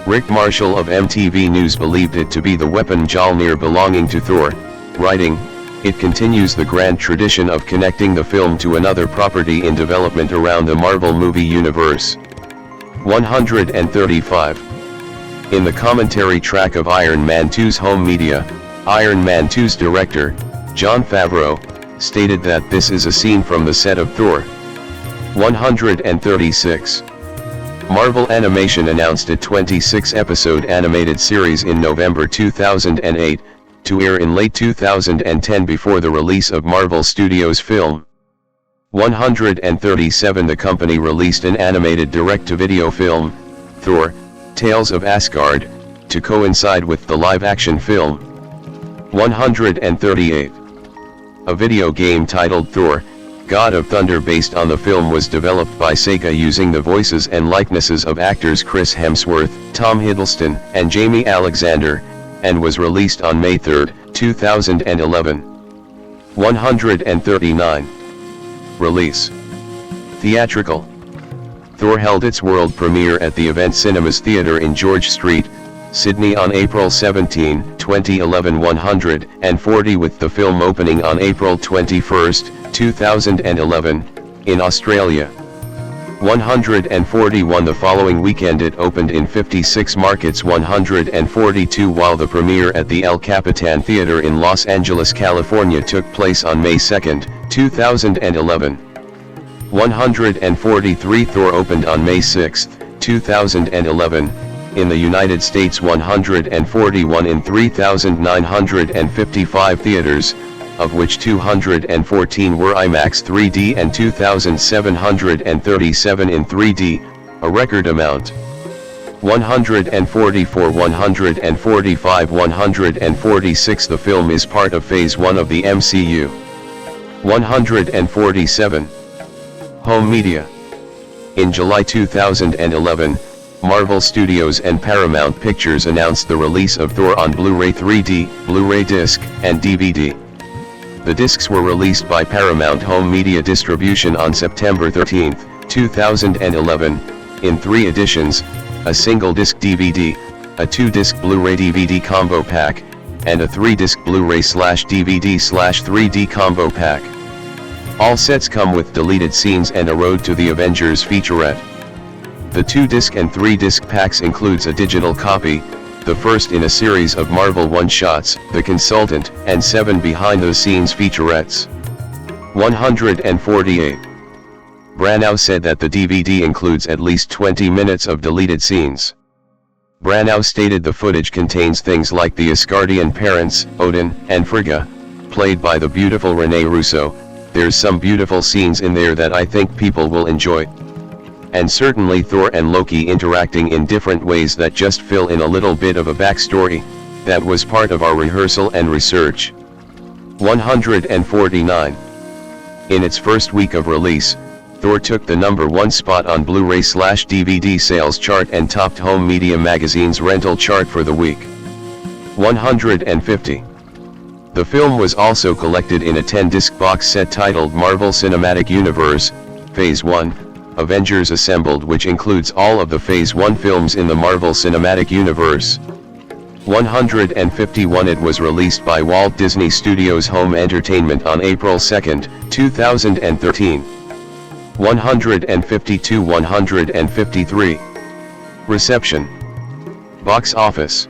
Rick Marshall of MTV News believed it to be the weapon Mjolnir belonging to Thor, writing, "It continues the grand tradition of connecting the film to another property in development around the Marvel movie universe." 135. In the commentary track of Iron Man 2's home media, Iron Man 2's director, Jon Favreau, stated that this is a scene from the set of Thor. 136. Marvel Animation announced a 26-episode animated series in November 2008, to air in late 2010 before the release of Marvel Studios' film. 137 The company released an animated direct-to-video film, Thor, Tales of Asgard, to coincide with the live-action film. 138. A video game titled Thor, God of Thunder based on the film was developed by Sega using the voices and likenesses of actors Chris Hemsworth, Tom Hiddleston, and Jamie Alexander, and was released on May 3, 2011. 139. Release. Theatrical. Thor held its world premiere at the Event Cinemas Theatre in George Street, Sydney on April 17, 2011. 140 with the film opening on April 21, 2011, in Australia. 141 The following weekend it opened in 56 markets. 142 While the premiere at the El Capitan Theater in Los Angeles, California took place on May 2, 2011. 143 Thor opened on May 6, 2011, in the United States. 141 in 3,955 theaters, of which 214 were IMAX 3D and 2,737 in 3D, a record amount. 144 145 146 The film is part of Phase 1 of the MCU. 147. Home media. In July 2011, Marvel Studios and Paramount Pictures announced the release of Thor on Blu-ray 3D, Blu-ray disc, and DVD. The discs were released by Paramount Home Media Distribution on September 13, 2011, in 3 editions, a single-disc DVD, a 2-disc Blu-ray DVD combo pack, and a 3-disc Blu-ray/DVD/3D combo pack. All sets come with deleted scenes and a Road to the Avengers featurette. The 2-disc and 3-disc packs includes a digital copy, the first in a series of Marvel one-shots, The Consultant, and 7 behind-the-scenes featurettes. 148. Branagh said that the DVD includes at least 20 minutes of deleted scenes. Branagh stated the footage contains things like the Asgardian parents, Odin, and Frigga, played by the beautiful Renee Russo. There's some beautiful scenes in there that I think people will enjoy. And certainly Thor and Loki interacting in different ways that just fill in a little bit of a backstory. That was part of our rehearsal and research. 149. In its first week of release, Thor took the #1 spot on Blu-ray/DVD sales chart and topped Home Media Magazine's rental chart for the week. 150. The film was also collected in a 10-disc box set titled Marvel Cinematic Universe, Phase 1, Avengers Assembled, which includes all of the Phase 1 films in the Marvel Cinematic Universe. 151. It was released by Walt Disney Studios Home Entertainment on April 2, 2013. 152. 153. Reception. Box office.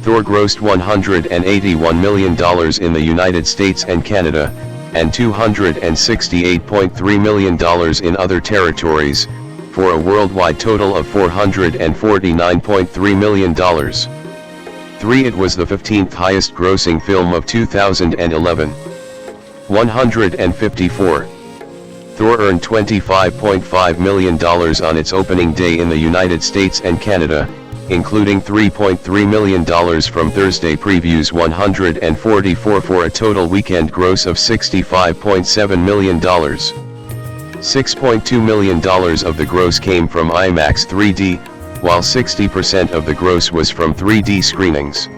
Thor grossed $181 million in the United States and Canada, and $268.3 million in other territories, for a worldwide total of $449.3 million. 3. It was the 15th highest grossing film of 2011. 154. Thor earned $25.5 million on its opening day in the United States and Canada, including $3.3 million from Thursday previews. 144 for a total weekend gross of $65.7 million. $6.2 million of the gross came from IMAX 3D, while 60% of the gross was from 3D screenings.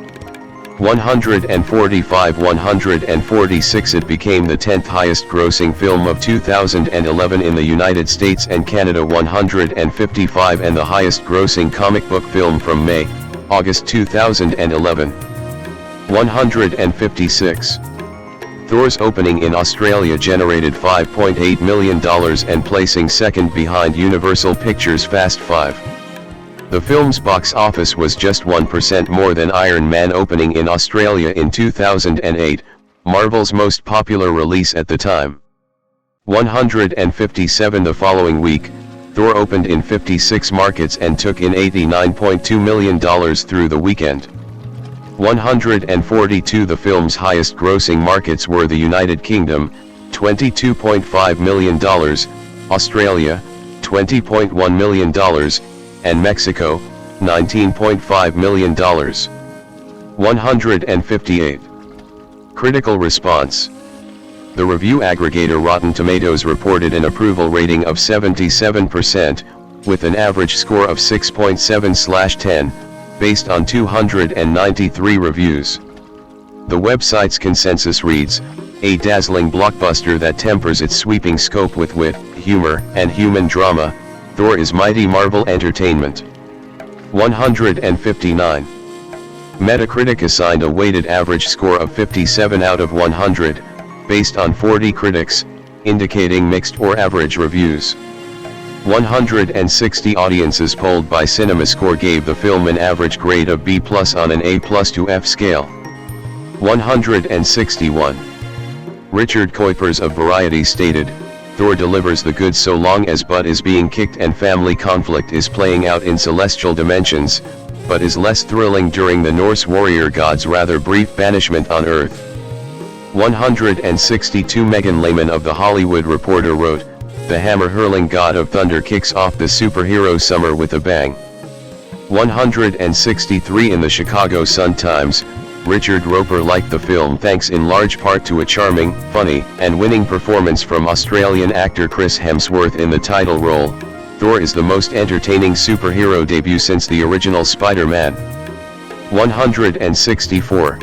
145. 146. It became the 10th highest grossing film of 2011 in the United States and Canada. 155 and the highest grossing comic book film from August 2011. 156. Thor's opening in Australia generated $5.8 million and placing second behind Universal Pictures' Fast 5. The film's box office was just 1% more than Iron Man opening in Australia in 2008, Marvel's most popular release at the time. 157. The following week, Thor opened in 56 markets and took in $89.2 million through the weekend. 142 The film's highest grossing markets were the United Kingdom, $22.5 million, Australia, $20.1 million, and Mexico, $19.5 million. 158. Critical response. The review aggregator Rotten Tomatoes reported an approval rating of 77%, with an average score of 6.7/10, based on 293 reviews. The website's consensus reads, "A dazzling blockbuster that tempers its sweeping scope with wit, humor, and human drama, Thor is mighty Marvel entertainment." 159. Metacritic assigned a weighted average score of 57 out of 100, based on 40 critics, indicating mixed or average reviews. 160 audiences polled by CinemaScore gave the film an average grade of B+ on an A+ to F scale. 161. Richard Kuipers of Variety stated, "Thor delivers the goods so long as Butt is being kicked and family conflict is playing out in celestial dimensions, but is less thrilling during the Norse warrior god's rather brief banishment on Earth." 162 Megan Lehman of The Hollywood Reporter wrote, "The hammer-hurling god of thunder kicks off the superhero summer with a bang." 163 In the Chicago Sun-Times, Richard Roper liked the film thanks in large part to a charming, funny, and winning performance from Australian actor Chris Hemsworth in the title role. "Thor is the most entertaining superhero debut since the original Spider-Man." 164.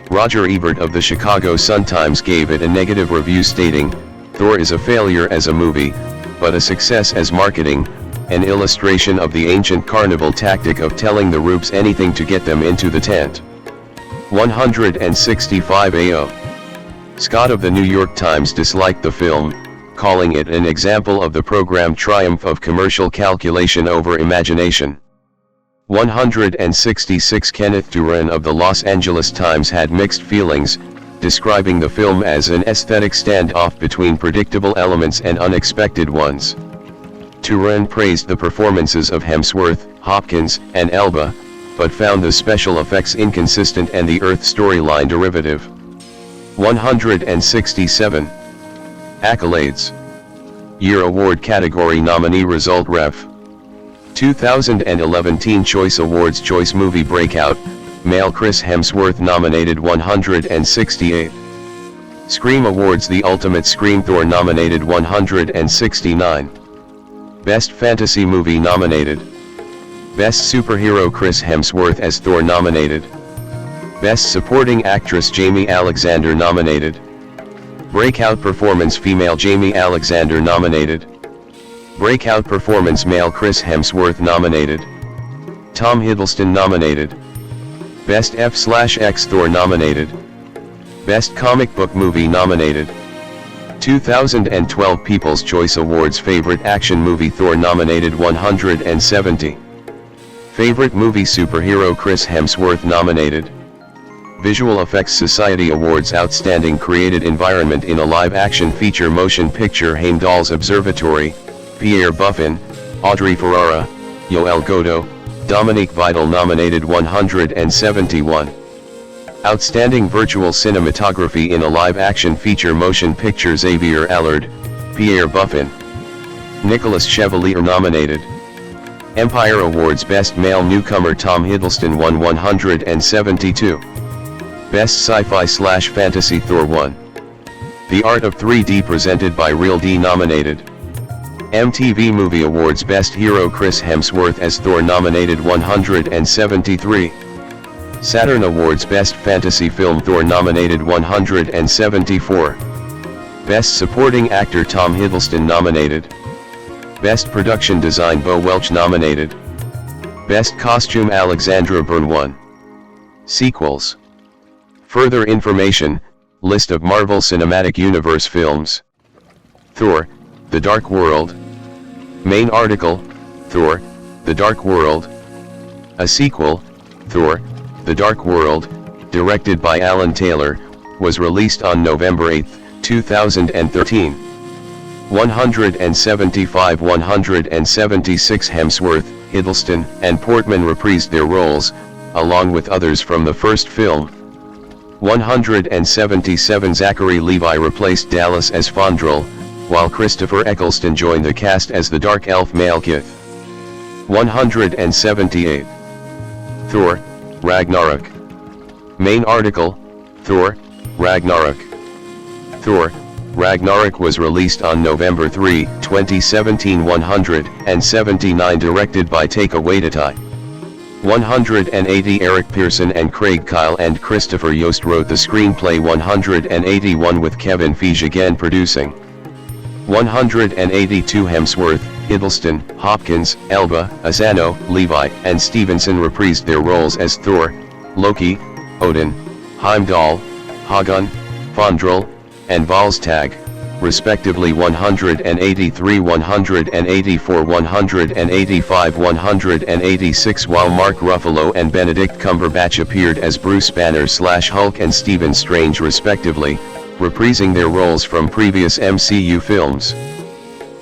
Roger Ebert of the Chicago Sun-Times gave it a negative review stating, "Thor is a failure as a movie, but a success as marketing, an illustration of the ancient carnival tactic of telling the rubes anything to get them into the tent." 165 AO. Scott of the New York Times disliked the film, calling it an example of the programmed triumph of commercial calculation over imagination. 166 Kenneth Branagh of the Los Angeles Times had mixed feelings, describing the film as an aesthetic standoff between predictable elements and unexpected ones. Branagh praised the performances of Hemsworth, Hopkins, and Elba, but found the special effects inconsistent and the Earth storyline derivative. 167. Accolades. Year Award Category Nominee Result Ref. 2011 Teen Choice Awards Choice Movie Breakout, Male Chris Hemsworth nominated 168. Scream Awards The Ultimate Scream Thor nominated 169. Best Fantasy Movie nominated. Best Superhero Chris Hemsworth as Thor nominated. Best Supporting Actress Jamie Alexander nominated. Breakout Performance Female Jamie Alexander nominated. Breakout Performance Male Chris Hemsworth nominated. Tom Hiddleston nominated. Best F/X Thor nominated. Best Comic Book Movie nominated. 2012 People's Choice Awards Favorite Action Movie Thor nominated 170. Favorite Movie Superhero Chris Hemsworth nominated. Visual Effects Society Awards Outstanding Created Environment in a Live-Action Feature Motion Picture Heimdall's Observatory, Pierre Buffin, Audrey Ferrara, Yoel Godo, Dominique Vidal nominated 171. Outstanding Virtual Cinematography in a Live-Action Feature Motion Picture Xavier Allard, Pierre Buffin. Nicholas Chevalier nominated. Empire Awards Best Male Newcomer Tom Hiddleston won 172. Best Sci-Fi/Fantasy Thor 1. The Art of 3D presented by Real D nominated. MTV Movie Awards Best Hero Chris Hemsworth as Thor nominated 173. Saturn Awards Best Fantasy Film Thor nominated 174. Best Supporting Actor Tom Hiddleston nominated. Best Production Design Bo Welch nominated. Best Costume Alexandra Byrne won. Sequels. Further information, list of Marvel Cinematic Universe films. Thor, The Dark World. Main article, Thor, The Dark World. A sequel, Thor, The Dark World, directed by Alan Taylor, was released on November 8, 2013. 175 176 Hemsworth, Hiddleston, and Portman reprised their roles, along with others from the first film. 177 Zachary Levi replaced Dallas as Fandral, while Christopher Eccleston joined the cast as the Dark Elf Malekith. 178. Thor, Ragnarok. Main article, Thor, Ragnarok. Thor, Ragnarok was released on November 3, 2017. 179 directed by Taika Waititi. 180 Eric Pearson and Craig Kyle and Christopher Yost wrote the screenplay. 181 with Kevin Feige again producing. 182 Hemsworth, Hiddleston, Hopkins, Elba, Asano, Levi, and Stevenson reprised their roles as Thor, Loki, Odin, Heimdall, Hagon, Fandral, and Volstagg, respectively. 183 184 185 186 while Mark Ruffalo and Benedict Cumberbatch appeared as Bruce Banner/Hulk and Stephen Strange respectively, reprising their roles from previous MCU films.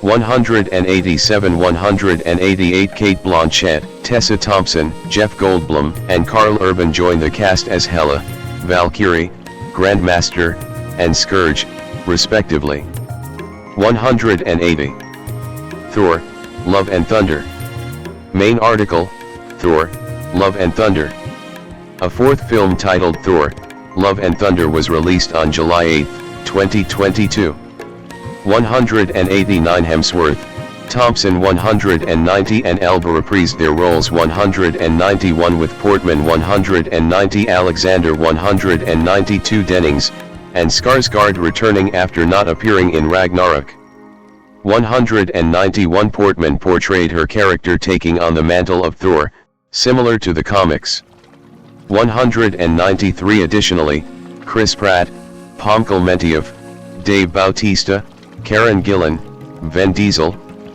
187 188 Cate Blanchett, Tessa Thompson, Jeff Goldblum, and Karl Urban joined the cast as Hela, Valkyrie, Grandmaster, and Scourge, respectively. 180. Thor, Love and Thunder. Main article, Thor, Love and Thunder. A fourth film titled Thor, Love and Thunder was released on July 8, 2022. 189 Hemsworth, Thompson 190 and Elba reprised their roles. 191 with Portman, 190 Alexander, 192 Dennings, and Skarsgård returning after not appearing in Ragnarok. 191 Portman portrayed her character taking on the mantle of Thor, similar to the comics. 193 Additionally, Chris Pratt, Pomkal Mentiev, Dave Bautista, Karen Gillan, Vin Diesel,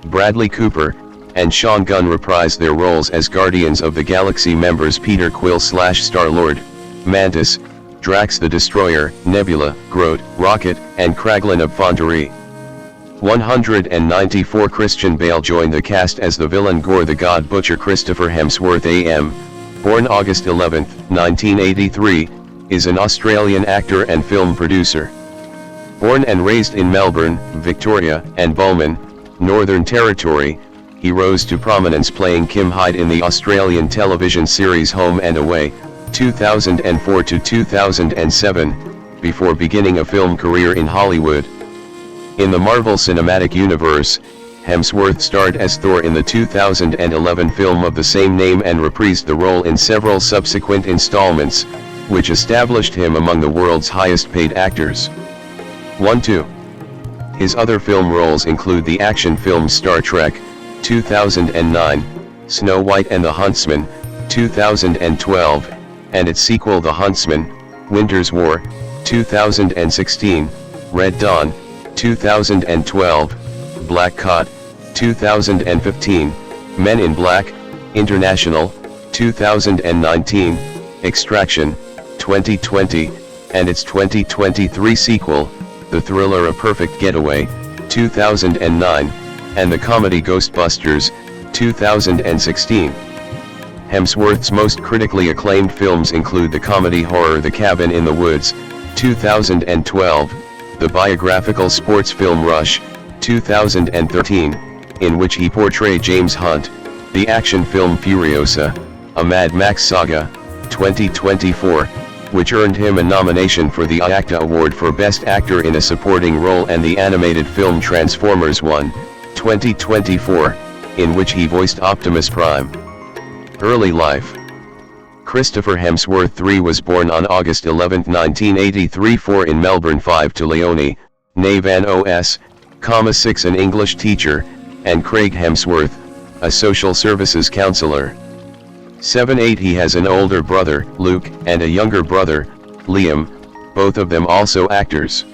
Bradley Cooper, and Sean Gunn reprised their roles as Guardians of the Galaxy members Peter Quill/Star-Lord, Mantis, Drax the Destroyer, Nebula, Groot, Rocket, and Kraglin of Fontaine. 194 Christian Bale joined the cast as the villain Gore the God Butcher. Christopher Hemsworth AM, born August 11, 1983, is an Australian actor and film producer. Born and raised in Melbourne, Victoria, and Bowman, Northern Territory, he rose to prominence playing Kim Hyde in the Australian television series Home and Away, 2004 to 2007, before beginning a film career in Hollywood. In the Marvel Cinematic Universe, Hemsworth starred as Thor in the 2011 film of the same name and reprised the role in several subsequent installments, which established him among the world's highest-paid actors. 1-2. His other film roles include the action film Star Trek, 2009, Snow White and the Huntsman, 2012, and its sequel The Huntsman, Winter's War, 2016, Red Dawn, 2012, Black Cot, 2015, Men in Black, International, 2019, Extraction, 2020, and its 2023 sequel, the thriller A Perfect Getaway, 2009, and the comedy Ghostbusters, 2016. Hemsworth's most critically acclaimed films include the comedy horror The Cabin in the Woods, 2012, the biographical sports film Rush, 2013, in which he portrayed James Hunt, the action film Furiosa, a Mad Max saga, 2024, which earned him a nomination for the IACTA Award for Best Actor in a Supporting Role, and the animated film Transformers 1, 2024, in which he voiced Optimus Prime. Early life. Christopher Hemsworth III was born on August 11, 1983. 4 in Melbourne. 5 to Leonie, Navan OS, 6 an English teacher, and Craig Hemsworth, a social services counselor. 7-8 He has an older brother, Luke, and a younger brother, Liam, both of them also actors.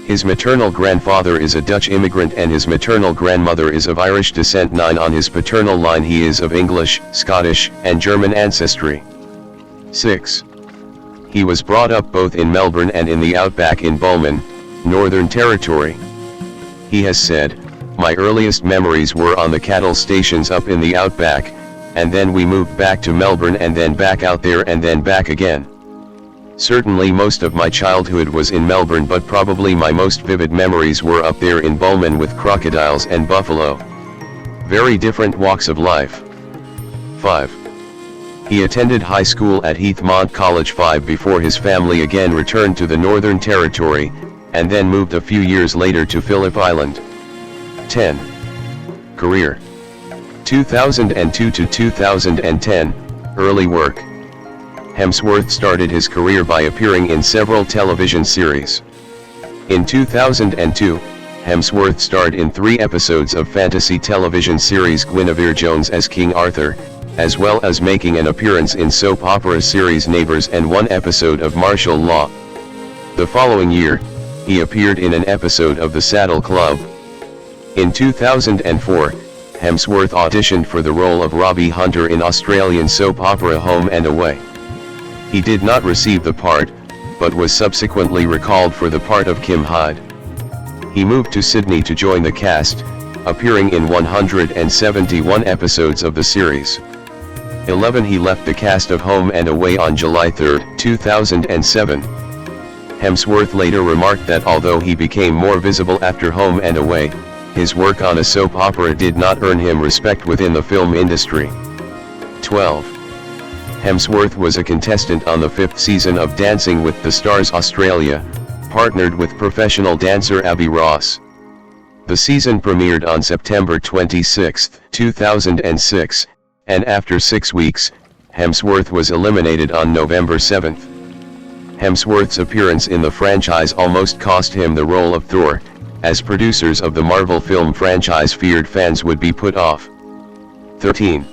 His maternal grandfather is a Dutch immigrant and his maternal grandmother is of Irish descent. 9 On his paternal line he is of English, Scottish, and German ancestry. 6. He was brought up both in Melbourne and in the outback in Bowman, Northern Territory. He has said, "My earliest memories were on the cattle stations up in the outback, and then we moved back to Melbourne and then back out there and then back again. Certainly most of my childhood was in Melbourne, but probably my most vivid memories were up there in Bulman with crocodiles and buffalo. Very different walks of life." 5. He attended high school at Heathmont College 5 before his family again returned to the Northern Territory, and then moved a few years later to Phillip Island. 10. Career 2002 to 2010, early work. Hemsworth started his career by appearing in several television series. In 2002, Hemsworth starred in 3 episodes of fantasy television series Guinevere Jones as King Arthur, as well as making an appearance in soap opera series Neighbours and 1 episode of Martial Law. The following year, he appeared in an episode of The Saddle Club. In 2004, Hemsworth auditioned for the role of Robbie Hunter in Australian soap opera Home and Away. He did not receive the part, but was subsequently recalled for the part of Kim Hyde. He moved to Sydney to join the cast, appearing in 171 episodes of the series. 11. He left the cast of Home and Away on July 3, 2007. Hemsworth later remarked that although he became more visible after Home and Away, his work on a soap opera did not earn him respect within the film industry. 12. Hemsworth was a contestant on the 5th season of Dancing with the Stars Australia, partnered with professional dancer Abby Ross. The season premiered on September 26, 2006, and after 6 weeks, Hemsworth was eliminated on November 7. Hemsworth's appearance in the franchise almost cost him the role of Thor, as producers of the Marvel film franchise feared fans would be put off. 13.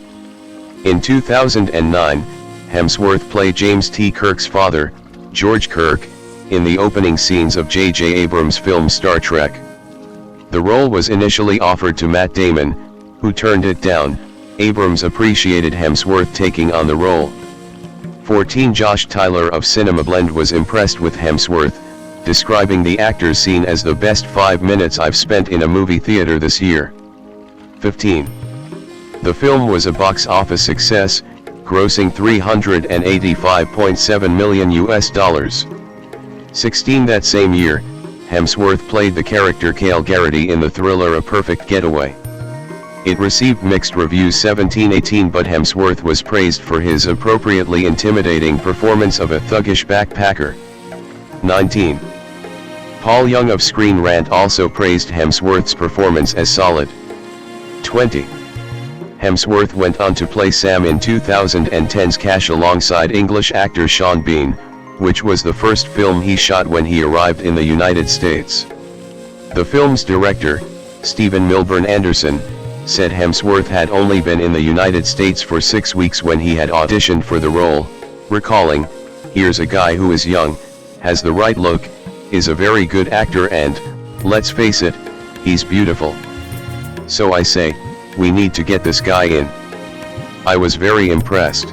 In 2009, Hemsworth played James T. Kirk's father, George Kirk, in the opening scenes of J.J. Abrams' film Star Trek. The role was initially offered to Matt Damon, who turned it down. Abrams appreciated Hemsworth taking on the role. 14. Josh Tyler of Cinema Blend was impressed with Hemsworth, describing the actor's scene as the best 5 minutes I've spent in a movie theater this year. 15. The film was a box office success, grossing $385.7 million. 16. That same year, Hemsworth played the character Cale Garrity in the thriller A Perfect Getaway. It received mixed reviews. 17-18, but Hemsworth was praised for his appropriately intimidating performance of a thuggish backpacker. 19. Paul Young of Screen Rant also praised Hemsworth's performance as solid. 20. Hemsworth went on to play Sam in 2010's Cash alongside English actor Sean Bean, which was the first film he shot when he arrived in the United States. The film's director, Stephen Milburn Anderson, said Hemsworth had only been in the United States for 6 weeks when he had auditioned for the role, recalling, "Here's a guy who is young, has the right look, is a very good actor and, let's face it, he's beautiful. So I say, we need to get this guy in." I was very impressed.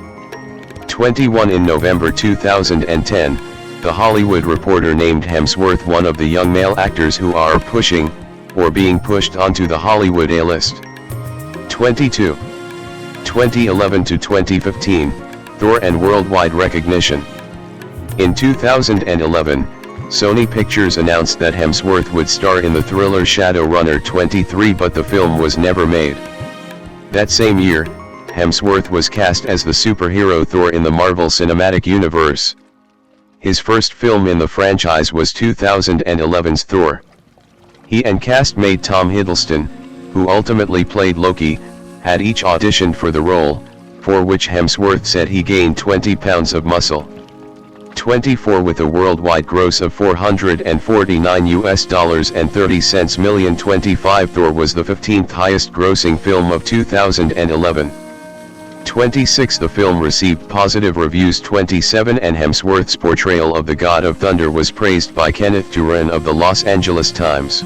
21. In November 2010, The Hollywood Reporter named Hemsworth one of the young male actors who are pushing, or being pushed onto the Hollywood A-list. 22. 2011 to 2015, Thor and worldwide recognition. In 2011, Sony Pictures announced that Hemsworth would star in the thriller Shadowrunner 23, but the film was never made. That same year, Hemsworth was cast as the superhero Thor in the Marvel Cinematic Universe. His first film in the franchise was 2011's Thor. He and castmate Tom Hiddleston, who ultimately played Loki, had each auditioned for the role, for which Hemsworth said he gained 20 pounds of muscle. 24. With a worldwide gross of $449 million. 25. Thor was the 15th highest grossing film of 2011. 26. The film received positive reviews. 27. And Hemsworth's portrayal of the God of Thunder was praised by Kenneth Branagh of the Los Angeles Times.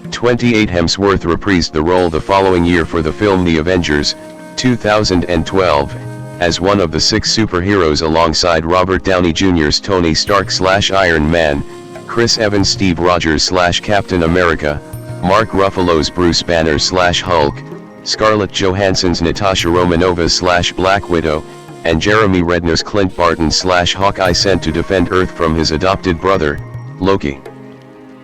28. Hemsworth reprised the role the following year for the film The Avengers, 2012, as one of the 6 superheroes alongside Robert Downey Jr.'s Tony Stark / Iron Man, Chris Evans Steve Rogers / Captain America, Mark Ruffalo's Bruce Banner / Hulk, Scarlett Johansson's Natasha Romanova's / Black Widow, and Jeremy Renner's Clint Barton / Hawkeye sent to defend Earth from his adopted brother, Loki.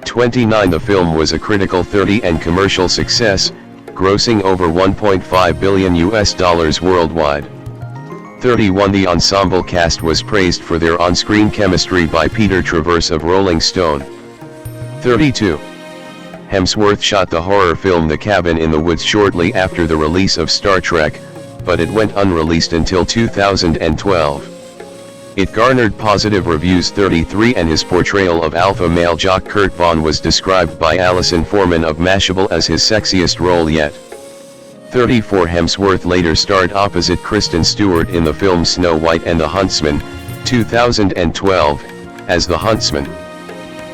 29. The film was a critical 30 and commercial success, grossing over $1.5 billion worldwide. 31. The ensemble cast was praised for their on-screen chemistry by Peter Travers of Rolling Stone. 32. Hemsworth shot the horror film The Cabin in the Woods shortly after the release of Star Trek, but it went unreleased until 2012. It garnered positive reviews. 33. And his portrayal of alpha male jock Kurt Vaughn was described by Allison Foreman of Mashable as his sexiest role yet. 34. Hemsworth later starred opposite Kristen Stewart in the film Snow White and the Huntsman, 2012, as the Huntsman.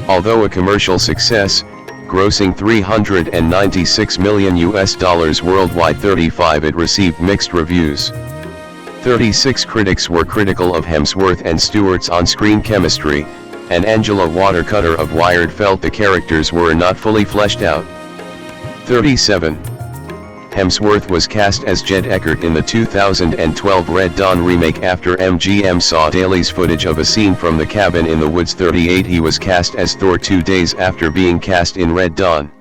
Although a commercial success, grossing $396 million worldwide. 35. It received mixed reviews. 36. Critics were critical of Hemsworth and Stewart's on-screen chemistry, and Angela Watercutter of Wired felt the characters were not fully fleshed out. 37. Hemsworth was cast as Jed Eckert in the 2012 Red Dawn remake after MGM saw dailies footage of a scene from The Cabin in the Woods. 38. He was cast as Thor 2 days after being cast in Red Dawn.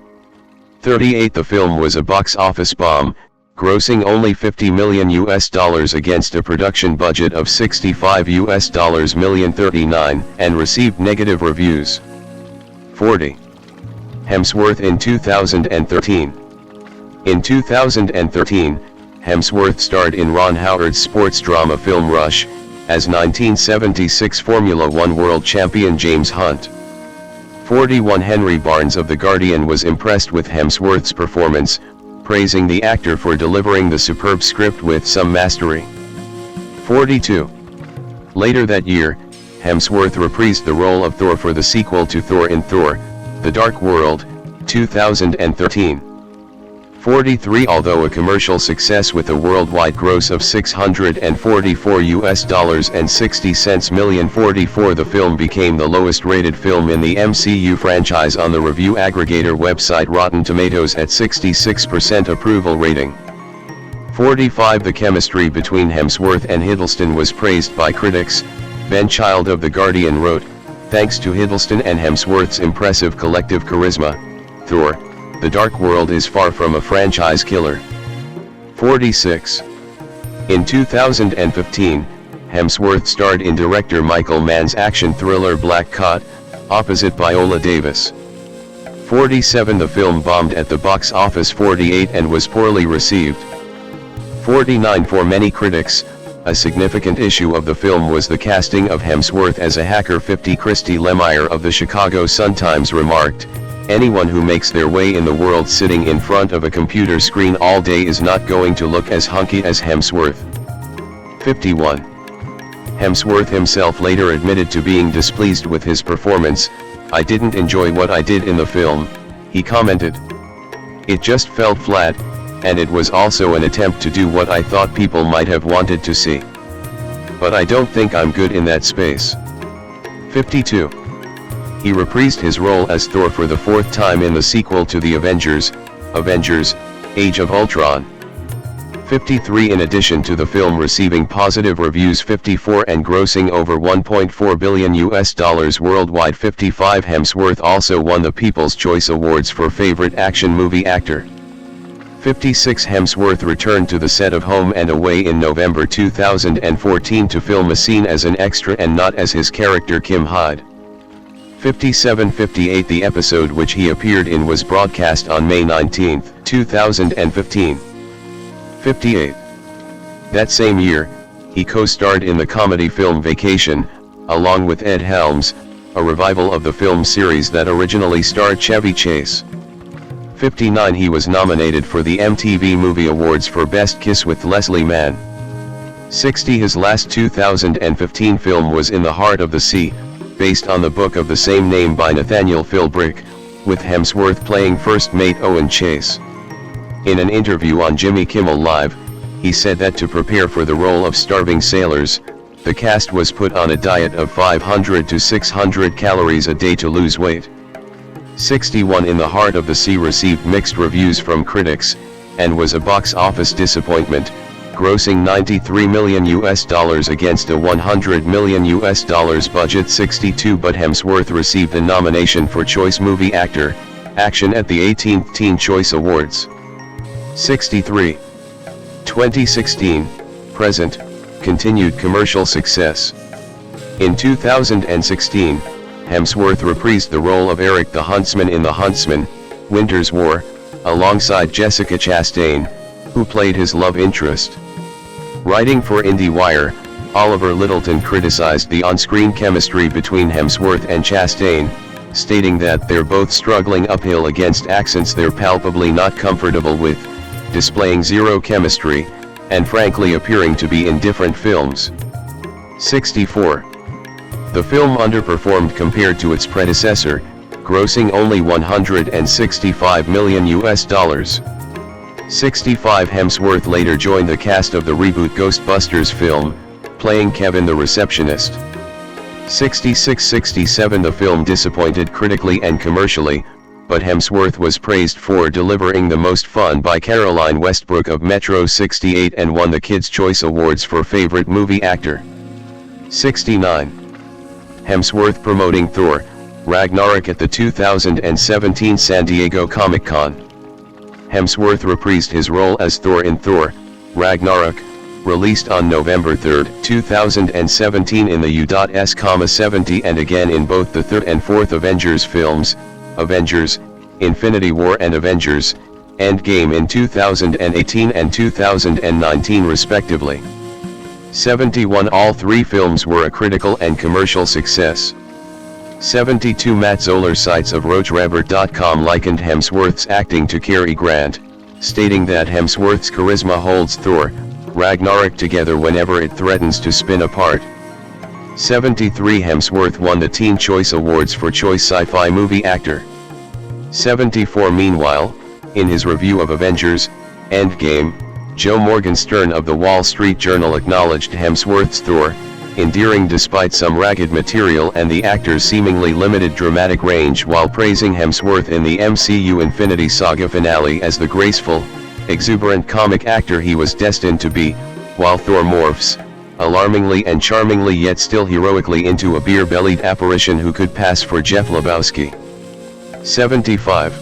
38. The film was a box office bomb, grossing only $50 million against a production budget of $65 million. 39, and received negative reviews. 40. Hemsworth in 2013. In 2013, Hemsworth starred in Ron Howard's sports drama film Rush, as 1976 Formula One world champion James Hunt. 41. Henry Barnes of The Guardian was impressed with Hemsworth's performance, praising the actor for delivering the superb script with some mastery. 42. Later that year, Hemsworth reprised the role of Thor for the sequel to Thor in Thor: The Dark World, 2013. 43. Although a commercial success with a worldwide gross of $644 million. 44. The film became the lowest rated film in the MCU franchise on the review aggregator website Rotten Tomatoes at 66% approval rating. 45. The chemistry between Hemsworth and Hiddleston was praised by critics. Ben Child of The Guardian wrote, "Thanks to Hiddleston and Hemsworth's impressive collective charisma, Thor: The Dark World is far from a franchise killer." 46. In 2015, Hemsworth starred in director Michael Mann's action thriller Black Cot, opposite Viola Davis. 47. The film bombed at the box office. 48. And was poorly received. 49. For many critics, a significant issue of the film was the casting of Hemsworth as a hacker. 50. Christy Lemire of the Chicago Sun-Times remarked, "Anyone who makes their way in the world sitting in front of a computer screen all day is not going to look as hunky as Hemsworth." 51. Hemsworth himself later admitted to being displeased with his performance. "I didn't enjoy what I did in the film," he commented. "It just felt flat, and it was also an attempt to do what I thought people might have wanted to see. But I don't think I'm good in that space." 52. He reprised his role as Thor for the fourth time in the sequel to the Avengers, Age of Ultron. 53. In addition to the film receiving positive reviews. 54. And grossing over $1.4 billion worldwide. 55. Hemsworth also won the People's Choice Awards for Favorite Action Movie Actor. 56. Hemsworth returned to the set of Home and Away in November 2014 to film a scene as an extra and not as his character Kim Hyde. 57. 58. The episode which he appeared in was broadcast on May 19, 2015. 58. That same year, he co-starred in the comedy film Vacation, along with Ed Helms, a revival of the film series that originally starred Chevy Chase. 59. He was nominated for the MTV Movie Awards for Best Kiss with Leslie Mann. 60. His last 2015 film was In the Heart of the Sea, based on the book of the same name by Nathaniel Philbrick, with Hemsworth playing first mate Owen Chase. In an interview on Jimmy Kimmel Live, he said that to prepare for the role of starving sailors, the cast was put on a diet of 500 to 600 calories a day to lose weight. 61 In the Heart of the Sea received mixed reviews from critics, and was a box office disappointment, grossing $93 million against a $100 million budget. 62 But Hemsworth received a nomination for Choice Movie Actor, Action at the 18th Teen Choice Awards. 63. 2016, present, continued commercial success. In 2016, Hemsworth reprised the role of Eric the Huntsman in The Huntsman, Winter's War, alongside Jessica Chastain, who played his love interest. Writing for IndieWire, Oliver Littleton criticized the on-screen chemistry between Hemsworth and Chastain, stating that they're both struggling uphill against accents they're palpably not comfortable with, displaying zero chemistry, and frankly appearing to be in different films. 64. The film underperformed compared to its predecessor, grossing only $165 million. 65 Hemsworth later joined the cast of the reboot Ghostbusters film, playing Kevin the Receptionist. 66-67 The film disappointed critically and commercially, but Hemsworth was praised for delivering the most fun by Caroline Westbrook of Metro 68 and won the Kids' Choice Awards for Favorite Movie Actor. 69. Hemsworth promoting Thor, Ragnarok at the 2017 San Diego Comic-Con. Hemsworth reprised his role as Thor in Thor, Ragnarok, released on November 3, 2017 in the U.S,70 and again in both the third and fourth Avengers films, Avengers, Infinity War and Avengers, Endgame in 2018 and 2019 respectively. 71 All three films were a critical and commercial success. 72 Matt Zoller cites of RogerEbert.com likened Hemsworth's acting to Cary Grant, stating that Hemsworth's charisma holds Thor, Ragnarok together whenever it threatens to spin apart. 73 Hemsworth won the Teen Choice Awards for Choice Sci-Fi Movie Actor. 74 Meanwhile, in his review of Avengers, Endgame, Joe Morgenstern of the Wall Street Journal acknowledged Hemsworth's Thor, endearing despite some ragged material and the actor's seemingly limited dramatic range, while praising Hemsworth in the MCU Infinity Saga finale as the graceful, exuberant comic actor he was destined to be, while Thor morphs, alarmingly and charmingly yet still heroically, into a beer-bellied apparition who could pass for Jeff Lebowski. 75.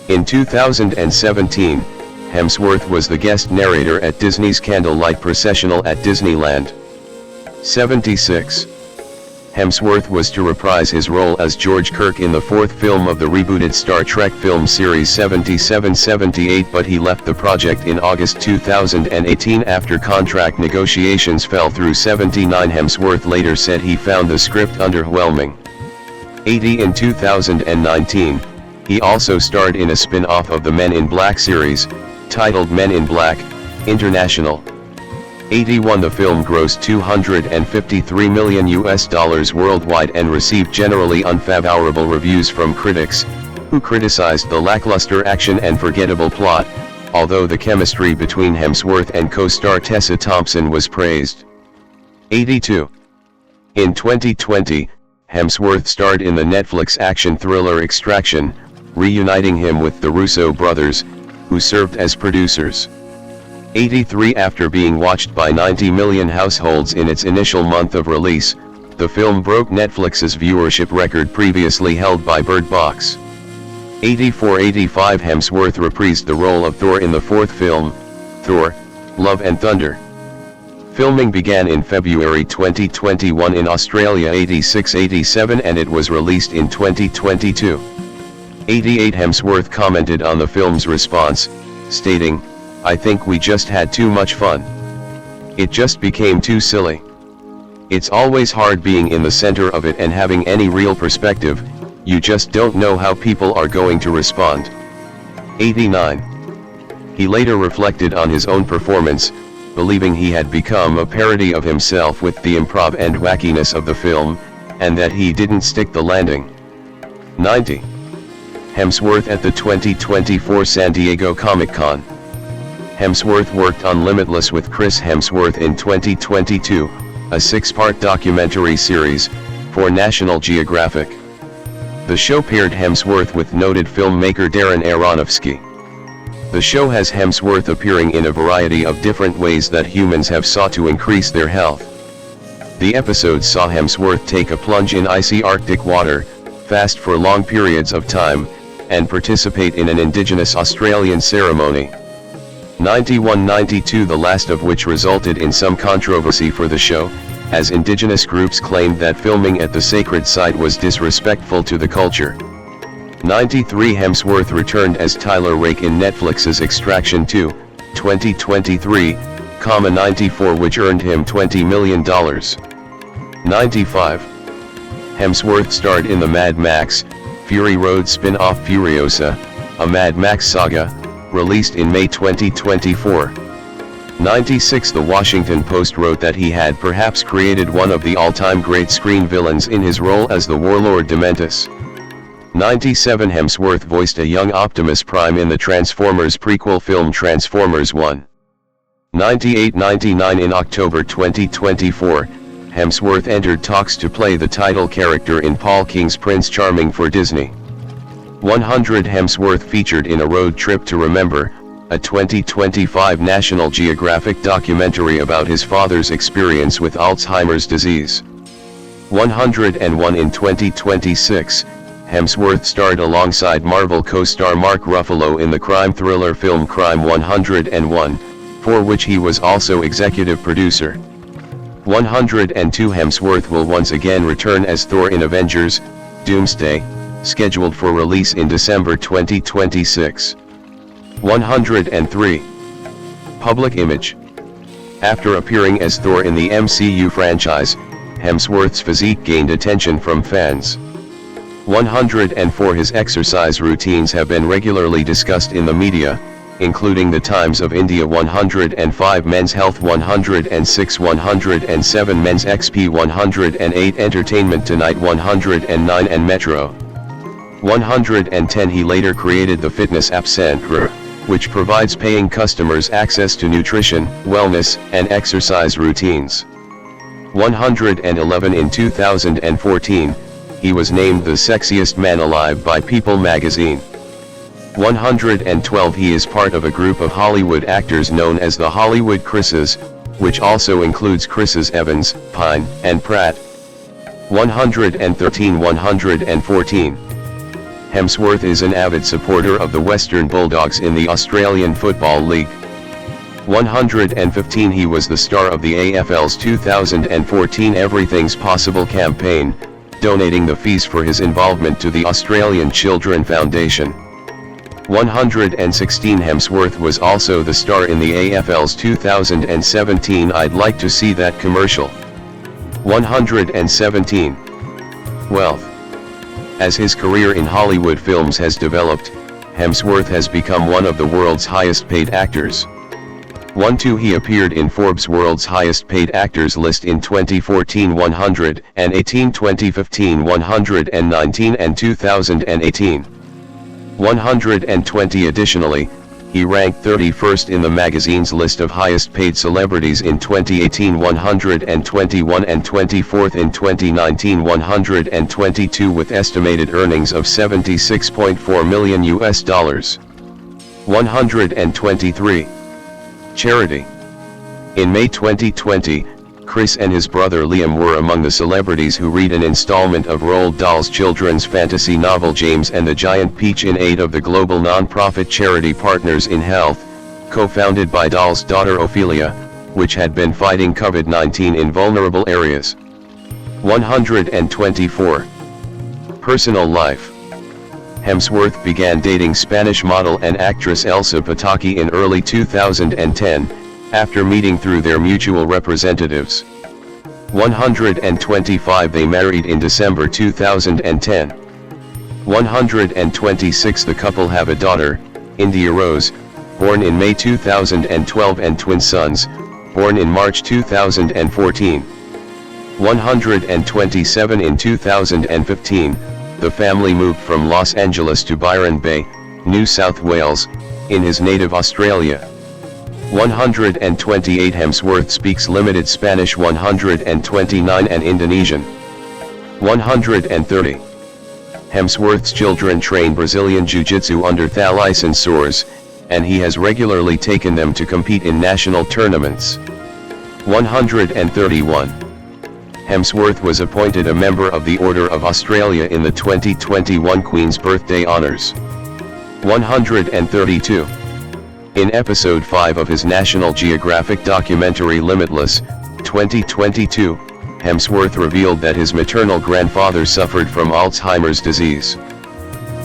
In 2017, Hemsworth was the guest narrator at Disney's Candlelight Processional at Disneyland. 76. Hemsworth was to reprise his role as George Kirk in the fourth film of the rebooted Star Trek film series 77-78, but he left the project in August 2018 after contract negotiations fell through. 79 Hemsworth later said he found the script underwhelming. 80 In 2019, he also starred in a spin-off of the Men in Black series, titled Men in Black, International. 81 The film grossed $253 million worldwide and received generally unfavorable reviews from critics, who criticized the lackluster action and forgettable plot, although the chemistry between Hemsworth and co-star Tessa Thompson was praised. 82. In 2020, Hemsworth starred in the Netflix action thriller Extraction, reuniting him with the Russo brothers, who served as producers. 83 After being watched by 90 million households in its initial month of release, the film broke Netflix's viewership record previously held by Bird Box. 84-85 Hemsworth reprised the role of Thor in the fourth film, Thor, Love and Thunder. Filming began in February 2021 in Australia. 86-87 and it was released in 2022. 88 Hemsworth commented on the film's response, stating, "I think we just had too much fun. It just became too silly. It's always hard being in the center of it and having any real perspective, you just don't know how people are going to respond." 89. He later reflected on his own performance, believing he had become a parody of himself with the improv and wackiness of the film, and that he didn't stick the landing. 90. Hemsworth at the 2024 San Diego Comic-Con. Hemsworth worked on Limitless with Chris Hemsworth in 2022, a 6-part documentary series, for National Geographic. The show paired Hemsworth with noted filmmaker Darren Aronofsky. The show has Hemsworth appearing in a variety of different ways that humans have sought to increase their health. The episode saw Hemsworth take a plunge in icy Arctic water, fast for long periods of time, and participate in an indigenous Australian ceremony. 91-92, the last of which resulted in some controversy for the show, as indigenous groups claimed that filming at the sacred site was disrespectful to the culture. 93, Hemsworth returned as Tyler Rake in Netflix's Extraction 2, 2023, 94, which earned him $20 million. 95. Hemsworth starred in the Mad Max, Fury Road spin-off Furiosa, a Mad Max saga, released in May 2024. 96, The Washington Post wrote that he had perhaps created one of the all-time great screen villains in his role as the warlord Dementus. 97, Hemsworth voiced a young Optimus Prime in the Transformers prequel film Transformers 1. 98-99, in October 2024, Hemsworth entered talks to play the title character in Paul King's Prince Charming for Disney. 100, Hemsworth featured in A Road Trip to Remember, a 2025 National Geographic documentary about his father's experience with Alzheimer's disease. 101, in 2026, Hemsworth starred alongside Marvel co-star Mark Ruffalo in the crime thriller film Crime 101, for which he was also executive producer. 102, Hemsworth will once again return as Thor in Avengers: Doomsday, scheduled for release in December 2026. 103. Public image. After appearing as Thor in the MCU franchise, Hemsworth's physique gained attention from fans. 104, his exercise routines have been regularly discussed in the media, including the Times of India 105, Men's Health 106, 107, Men's XP 108, Entertainment Tonight 109, and Metro. 110, he later created the fitness app Centra, which provides paying customers access to nutrition, wellness, and exercise routines. 111, in 2014, he was named the sexiest man alive by People magazine. 112, he is part of a group of Hollywood actors known as the Hollywood Chris's, which also includes Chris's Evans, Pine, and Pratt. 113, 114. Hemsworth is an avid supporter of the Western Bulldogs in the Australian Football League. 115, he was the star of the AFL's 2014 Everything's Possible campaign, donating the fees for his involvement to the Australian Children Foundation. 116, Hemsworth was also the star in the AFL's 2017 I'd Like to See That commercial. 117. Wealth. As his career in Hollywood films has developed, Hemsworth has become one of the world's highest paid actors. 12, he appeared in Forbes' World's Highest Paid Actors list in 2014, 118, 2015, 119, and 2018. 120, additionally, he ranked 31st in the magazine's list of highest paid celebrities in 2018, 121, and 24th in 2019, 122, with estimated earnings of $76.4 million. 123. Charity. In May 2020, Chris and his brother Liam were among the celebrities who read an installment of Roald Dahl's children's fantasy novel James and the Giant Peach in aid of the global non-profit charity Partners in Health, co-founded by Dahl's daughter Ophelia, which had been fighting COVID-19 in vulnerable areas. 124. Personal life. Hemsworth began dating Spanish model and actress Elsa Pataky in early 2010, after meeting through their mutual representatives. 125, they married in December 2010. 126, the couple have a daughter, India Rose, born in May 2012, and twin sons, born in March 2014. 127, in 2015, the family moved from Los Angeles to Byron Bay, New South Wales, in his native Australia. 128, Hemsworth speaks limited Spanish, 129, and Indonesian. 130. Hemsworth's children train Brazilian Jiu-Jitsu under licenses, and he has regularly taken them to compete in national tournaments. 131. Hemsworth was appointed a member of the Order of Australia in the 2021 Queen's Birthday Honours. 132. In episode 5 of his National Geographic documentary Limitless, 2022, Hemsworth revealed that his maternal grandfather suffered from Alzheimer's disease.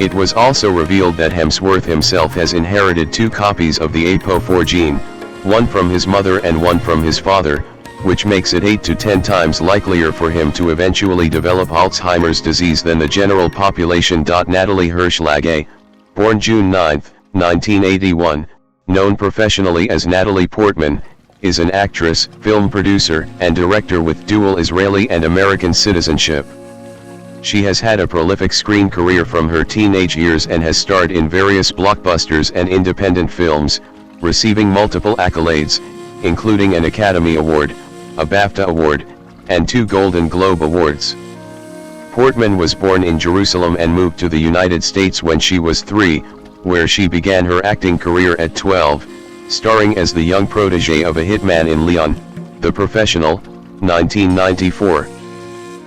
It was also revealed that Hemsworth himself has inherited 2 copies of the APOE4 gene, one from his mother and one from his father, which makes it 8 to 10 times likelier for him to eventually develop Alzheimer's disease than the general population. Natalie Portman, born June 9, 1981, known professionally as Natalie Portman, is an actress, film producer, and director with dual Israeli and American citizenship. She has had a prolific screen career from her teenage years and has starred in various blockbusters and independent films, receiving multiple accolades, including an Academy Award, a BAFTA Award, and 2 Golden Globe Awards. Portman was born in Jerusalem and moved to the United States when she was 3, where she began her acting career at 12, starring as the young protege of a hitman in Leon, the Professional, 1994.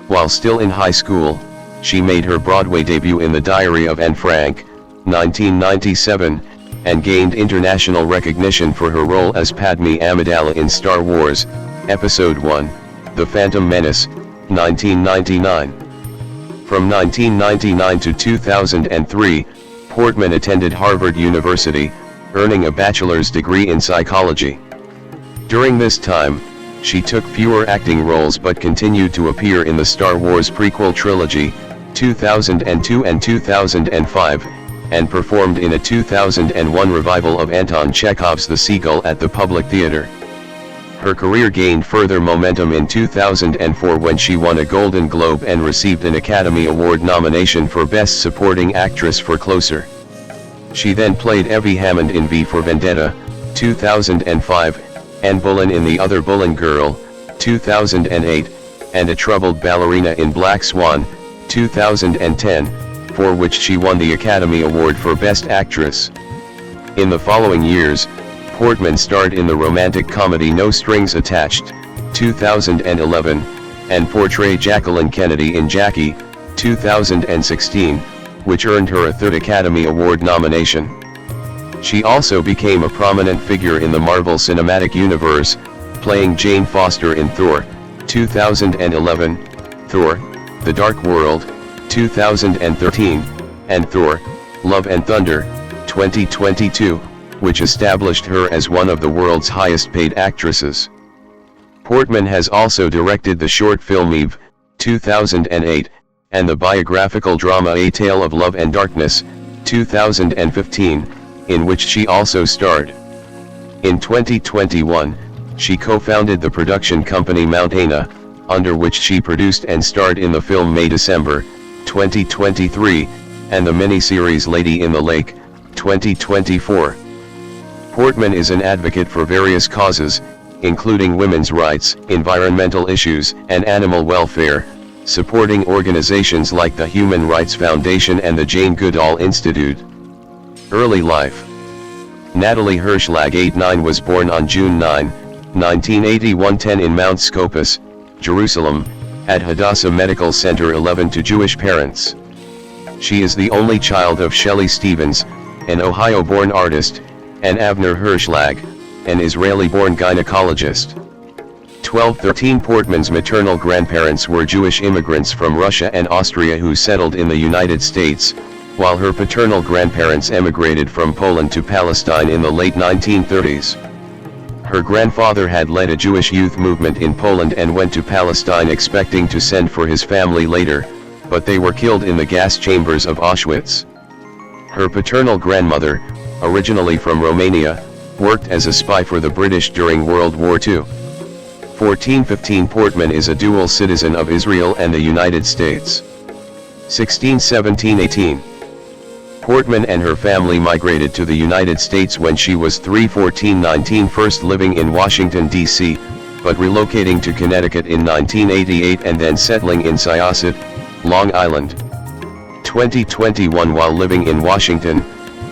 While still in high school, she made her Broadway debut in The Diary of Anne Frank, 1997, and gained international recognition for her role as Padme Amidala in Star Wars, Episode 1, The Phantom Menace, 1999. From 1999 to 2003, Portman attended Harvard University, earning a bachelor's degree in psychology. During this time, she took fewer acting roles but continued to appear in the Star Wars prequel trilogy, 2002 and 2005, and performed in a 2001 revival of Anton Chekhov's The Seagull at the Public Theater. Her career gained further momentum in 2004 when she won a Golden Globe and received an Academy Award nomination for Best Supporting Actress for Closer. She then played Evie Hammond in V for Vendetta, 2005, Anne Boleyn in The Other Boleyn Girl, 2008, and a troubled ballerina in Black Swan, 2010, for which she won the Academy Award for Best Actress. In the following years, Portman starred in the romantic comedy No Strings Attached, 2011, and portrayed Jacqueline Kennedy in Jackie, 2016, which earned her a 3rd Academy Award nomination. She also became a prominent figure in the Marvel Cinematic Universe, playing Jane Foster in Thor, 2011, Thor, The Dark World, 2013, and Thor, Love and Thunder, 2022, which established her as one of the world's highest-paid actresses. Portman has also directed the short film Eve, 2008, and the biographical drama A Tale of Love and Darkness, 2015, in which she also starred. In 2021, she co-founded the production company Mount Ana, under which she produced and starred in the film May-December, 2023, and the miniseries Lady in the Lake, 2024. Portman is an advocate for various causes, including women's rights, environmental issues, and animal welfare, supporting organizations like the Human Rights Foundation and the Jane Goodall Institute. Early life. Natalie Portman was born on June 9, 1981 in Mount Scopus, Jerusalem, at Hadassah Medical Center 11 to Jewish parents. She is the only child of Shelley Stevens, an Ohio-born artist, and Avner Hirschlag, an Israeli-born gynecologist. 1213 Portman's maternal grandparents were Jewish immigrants from Russia and Austria who settled in the United States, while her paternal grandparents emigrated from Poland to Palestine in the late 1930s. Her grandfather had led a Jewish youth movement in Poland and went to Palestine expecting to send for his family later, but they were killed in the gas chambers of Auschwitz. Her paternal grandmother, originally from Romania, worked as a spy for the British during World War II. 1415 Portman is a dual citizen of Israel and the United States. 1617-18 Portman and her family migrated to the United States when she was 3. 1419 first living in Washington, D.C., but relocating to Connecticut in 1988 and then settling in Syosset, Long Island. 2021 While living in Washington,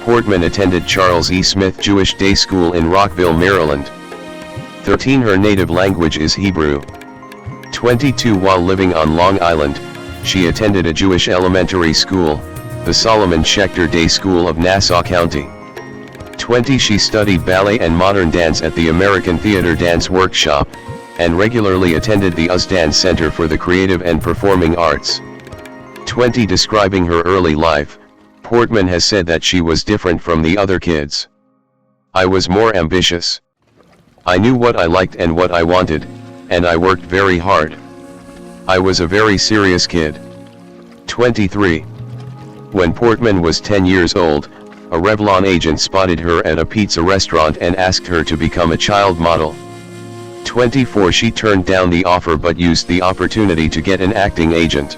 Portman attended Charles E. Smith Jewish Day School in Rockville, Maryland. 13 Her native language is Hebrew. 22 While living on Long Island, she attended a Jewish elementary school, the Solomon Schechter Day School of Nassau County. 20 She studied ballet and modern dance at the American Theater Dance Workshop, and regularly attended the Usdan Center for the Creative and Performing Arts. 20 Describing her early life, Portman has said that she was different from the other kids. I was more ambitious. I knew what I liked and what I wanted, and I worked very hard. I was a very serious kid. 23. When Portman was 10 years old, a Revlon agent spotted her at a pizza restaurant and asked her to become a child model. 24 She turned down the offer but used the opportunity to get an acting agent.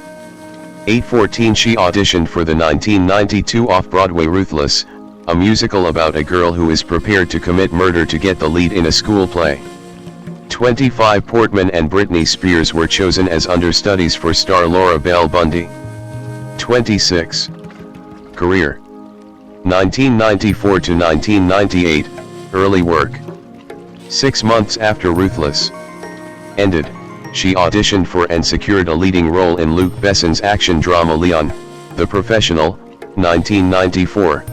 814 She auditioned for the 1992 off-Broadway Ruthless, a musical about a girl who is prepared to commit murder to get the lead in a school play. 25 Portman and Britney Spears were chosen as understudies for star Laura Bell Bundy. 26. Career. 1994 to 1998, early work. 6 months after Ruthless ended, she auditioned for and secured a leading role in Luc Besson's action drama Leon, The Professional, 1994.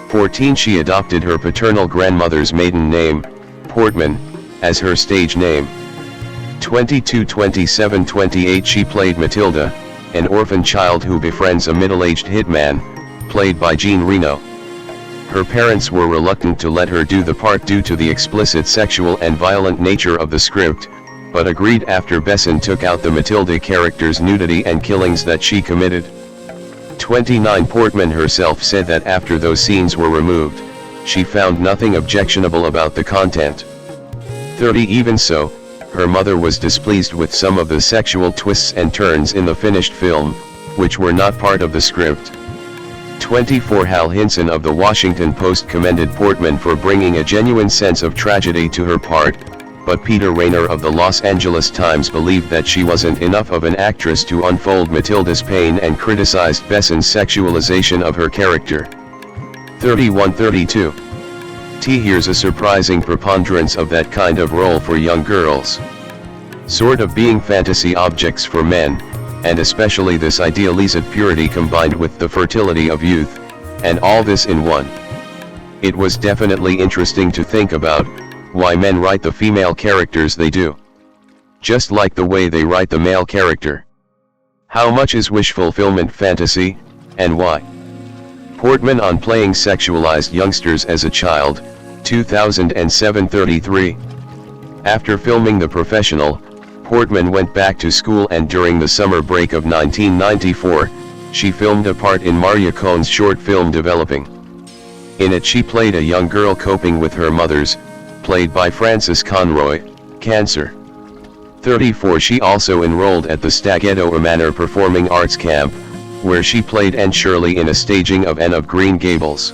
14 She adopted her paternal grandmother's maiden name, Portman, as her stage name. 22 27 28 She played Matilda, an orphan child who befriends a middle-aged hitman, played by Jean Reno. Her parents were reluctant to let her do the part due to the explicit sexual and violent nature of the script, but agreed after Besson took out the Matilda character's nudity and killings that she committed. 29 Portman herself said that after those scenes were removed, she found nothing objectionable about the content. 30 Even so, her mother was displeased with some of the sexual twists and turns in the finished film, which were not part of the script. 24 Hal Hinson of the Washington Post commended Portman for bringing a genuine sense of tragedy to her part, but Peter Rayner of the Los Angeles Times believed that she wasn't enough of an actress to unfold Matilda's pain and criticized Besson's sexualization of her character. 31-32. Here's a surprising preponderance of that kind of role for young girls. Sort of being fantasy objects for men, and especially this idealized purity combined with the fertility of youth, and all this in one. It was definitely interesting to think about why men write the female characters they do. Just like the way they write the male character. How much is wish fulfillment fantasy, and why? Portman on playing sexualized youngsters as a child, 2007 33. After filming The Professional, Portman went back to school and during the summer break of 1994, she filmed a part in Marya Cohn's short film Developing. In it she played a young girl coping with her mother's, played by Frances Conroy, cancer. 34 She also enrolled at the Staghetto Manor Performing Arts Camp, where she played Anne Shirley in a staging of Anne of Green Gables.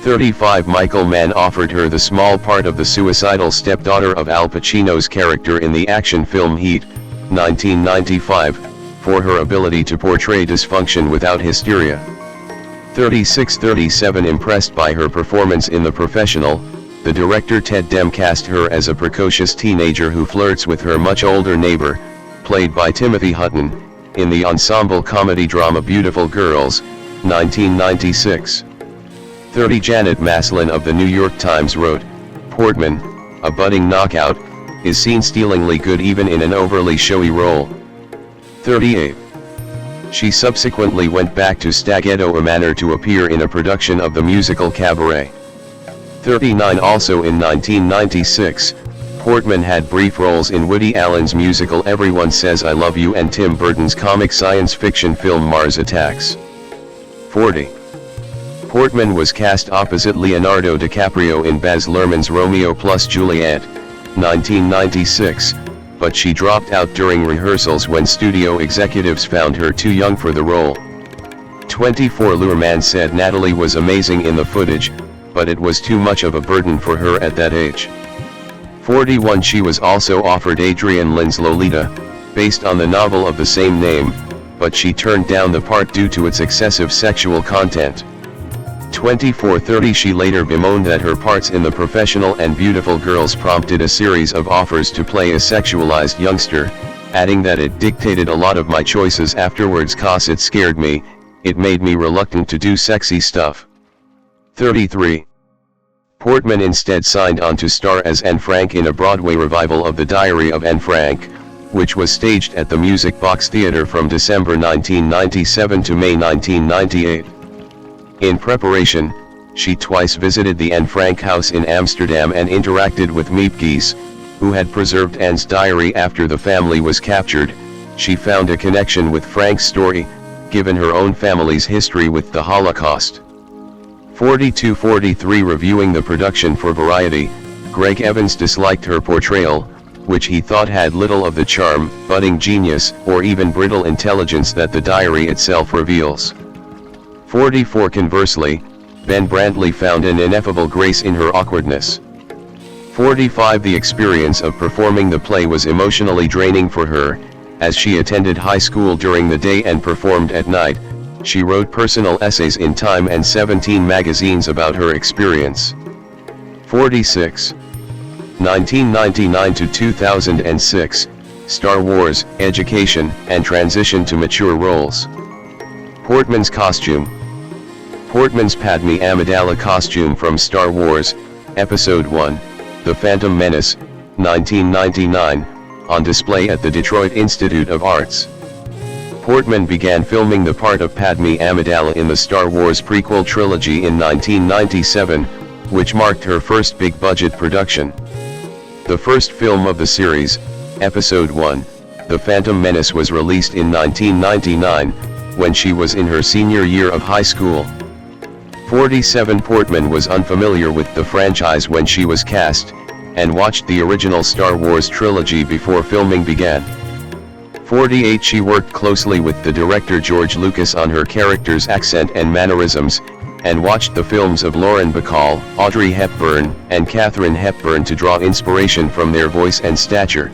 35 Michael Mann offered her the small part of the suicidal stepdaughter of Al Pacino's character in the action film Heat, 1995, for her ability to portray dysfunction without hysteria. 36-37 Impressed by her performance in The Professional, the director Ted Dem cast her as a precocious teenager who flirts with her much older neighbor, played by Timothy Hutton, in the ensemble comedy drama Beautiful Girls, 1996. 30 Janet Maslin of the New York Times wrote, Portman, a budding knockout, is seen stealingly good even in an overly showy role. 38. She subsequently went back to Staghetto Manor to appear in a production of the musical Cabaret. 39 Also in 1996, Portman had brief roles in Woody Allen's musical Everyone Says I Love You and Tim Burton's comic science fiction film Mars Attacks. 40. Portman was cast opposite Leonardo DiCaprio in Baz Luhrmann's Romeo plus Juliet, 1996, but she dropped out during rehearsals when studio executives found her too young for the role. 24 Luhrmann said Natalie was amazing in the footage, but it was too much of a burden for her at that age. 41 She was also offered Adrian Lyne's Lolita, based on the novel of the same name, but she turned down the part due to its excessive sexual content. 24:30 She later bemoaned that her parts in The Professional and Beautiful Girls prompted a series of offers to play a sexualized youngster, adding that it dictated a lot of my choices afterwards cause it scared me, it made me reluctant to do sexy stuff. 33. Portman instead signed on to star as Anne Frank in a Broadway revival of The Diary of Anne Frank, which was staged at the Music Box Theatre from December 1997 to May 1998. In preparation, she twice visited the Anne Frank house in Amsterdam and interacted with Miep who had preserved Anne's diary after the family was captured. She found a connection with Frank's story, given her own family's history with the Holocaust. 42-43 Reviewing the production for Variety, Greg Evans disliked her portrayal, which he thought had little of the charm, budding genius, or even brittle intelligence that the diary itself reveals. 44 Conversely, Ben Brantley found an ineffable grace in her awkwardness. 45 The experience of performing the play was emotionally draining for her, as she attended high school during the day and performed at night. She wrote personal essays in Time and 17 magazines about her experience. 46. 1999 to 2006, Star Wars, Education, and Transition to Mature Roles. Portman's costume. Portman's Padme Amidala costume from Star Wars, Episode 1, The Phantom Menace, 1999, on display at the Detroit Institute of Arts. Portman began filming the part of Padme Amidala in the Star Wars prequel trilogy in 1997, which marked her first big-budget production. The first film of the series, Episode 1, The Phantom Menace, was released in 1999, when she was in her senior year of high school. 47 Portman was unfamiliar with the franchise when she was cast, and watched the original Star Wars trilogy before filming began. 48 She worked closely with the director George Lucas on her character's accent and mannerisms, and watched the films of Lauren Bacall, Audrey Hepburn, and Katharine Hepburn to draw inspiration from their voice and stature.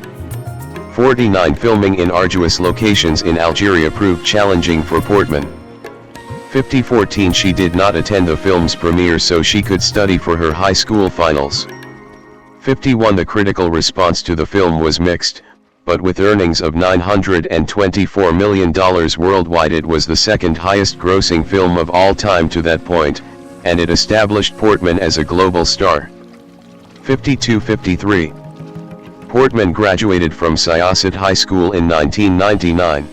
49 Filming in arduous locations in Algeria proved challenging for Portman. 50-14 She did not attend the film's premiere so she could study for her high school finals. 51 The critical response to the film was mixed, but with earnings of $924 million worldwide it was the second highest grossing film of all time to that point, and it established Portman as a global star. 52-53 Portman graduated from Syosset High School in 1999.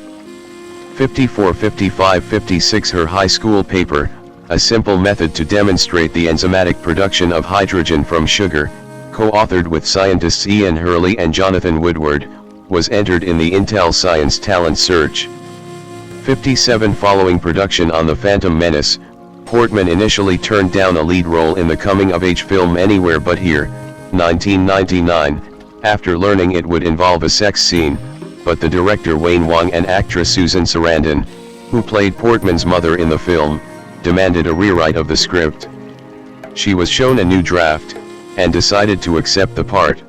54-55-56 Her high school paper, A Simple Method to Demonstrate the Enzymatic Production of Hydrogen from Sugar, co-authored with scientists Ian Hurley and Jonathan Woodward, was entered in the Intel Science Talent Search. 57 Following production on The Phantom Menace, Portman initially turned down a lead role in the coming-of-age film Anywhere But Here, 1999, after learning it would involve a sex scene, but the director Wayne Wong and actress Susan Sarandon, who played Portman's mother in the film, demanded a rewrite of the script. She was shown a new draft, and decided to accept the part.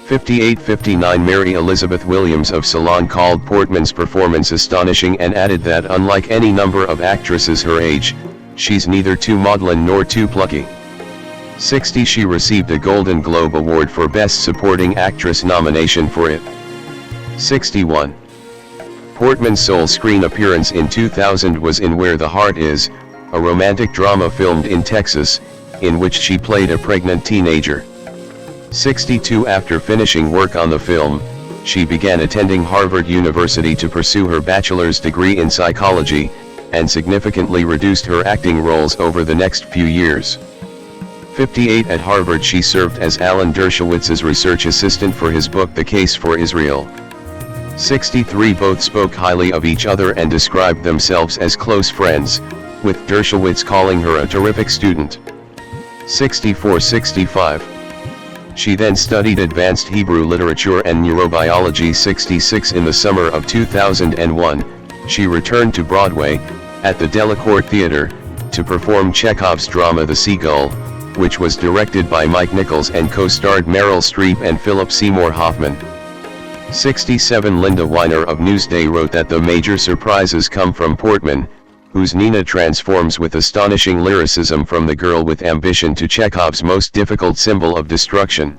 58-59 Mary Elizabeth Williams of Salon called Portman's performance astonishing and added that unlike any number of actresses her age, she's neither too maudlin nor too plucky. 60 She received a Golden Globe Award for Best Supporting Actress nomination for it. 61 Portman's sole screen appearance in 2000 was in Where the Heart Is, a romantic drama filmed in Texas, in which she played a pregnant teenager. 62 After finishing work on the film, she began attending Harvard University to pursue her bachelor's degree in psychology, and significantly reduced her acting roles over the next few years. 58 At Harvard she served as Alan Dershowitz's research assistant for his book The Case for Israel. 63 Both spoke highly of each other and described themselves as close friends, with Dershowitz calling her a terrific student. 64-65 She then studied advanced Hebrew literature and neurobiology. 66 In the summer of 2001, she returned to Broadway, at the Delacorte Theatre, to perform Chekhov's drama The Seagull, which was directed by Mike Nichols and co-starred Meryl Streep and Philip Seymour Hoffman. 67 Linda Weiner of Newsday wrote that the major surprises come from Portman, whose Nina transforms with astonishing lyricism from the girl with ambition to Chekhov's most difficult symbol of destruction.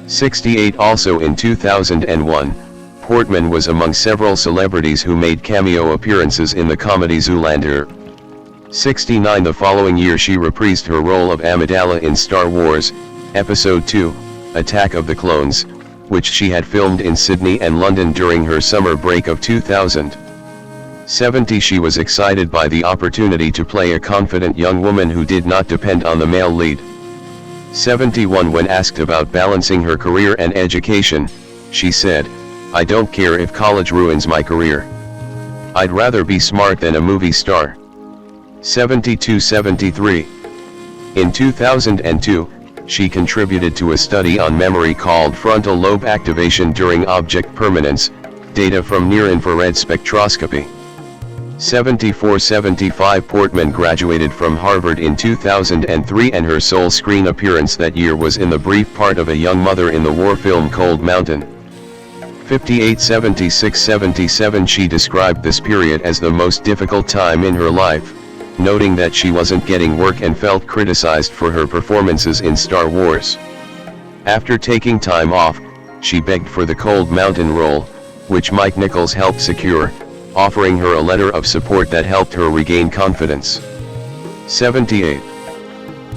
68 Also in 2001, Portman was among several celebrities who made cameo appearances in the comedy Zoolander. 69 The following year she reprised her role of Amidala in Star Wars, Episode 2, Attack of the Clones, which she had filmed in Sydney and London during her summer break of 2000. 70 She was excited by the opportunity to play a confident young woman who did not depend on the male lead. 71 When asked about balancing her career and education, she said, "I don't care if college ruins my career. I'd rather be smart than a movie star." 72-73 In 2002, she contributed to a study on memory called frontal lobe activation during object permanence, data from near-infrared spectroscopy. 74-75 Portman graduated from Harvard in 2003 and her sole screen appearance that year was in the brief part of a young mother in the war film Cold Mountain. 58-76-77 She described this period as the most difficult time in her life, noting that she wasn't getting work and felt criticized for her performances in Star Wars. After taking time off, she begged for the Cold Mountain role, which Mike Nichols helped secure, offering her a letter of support that helped her regain confidence. 78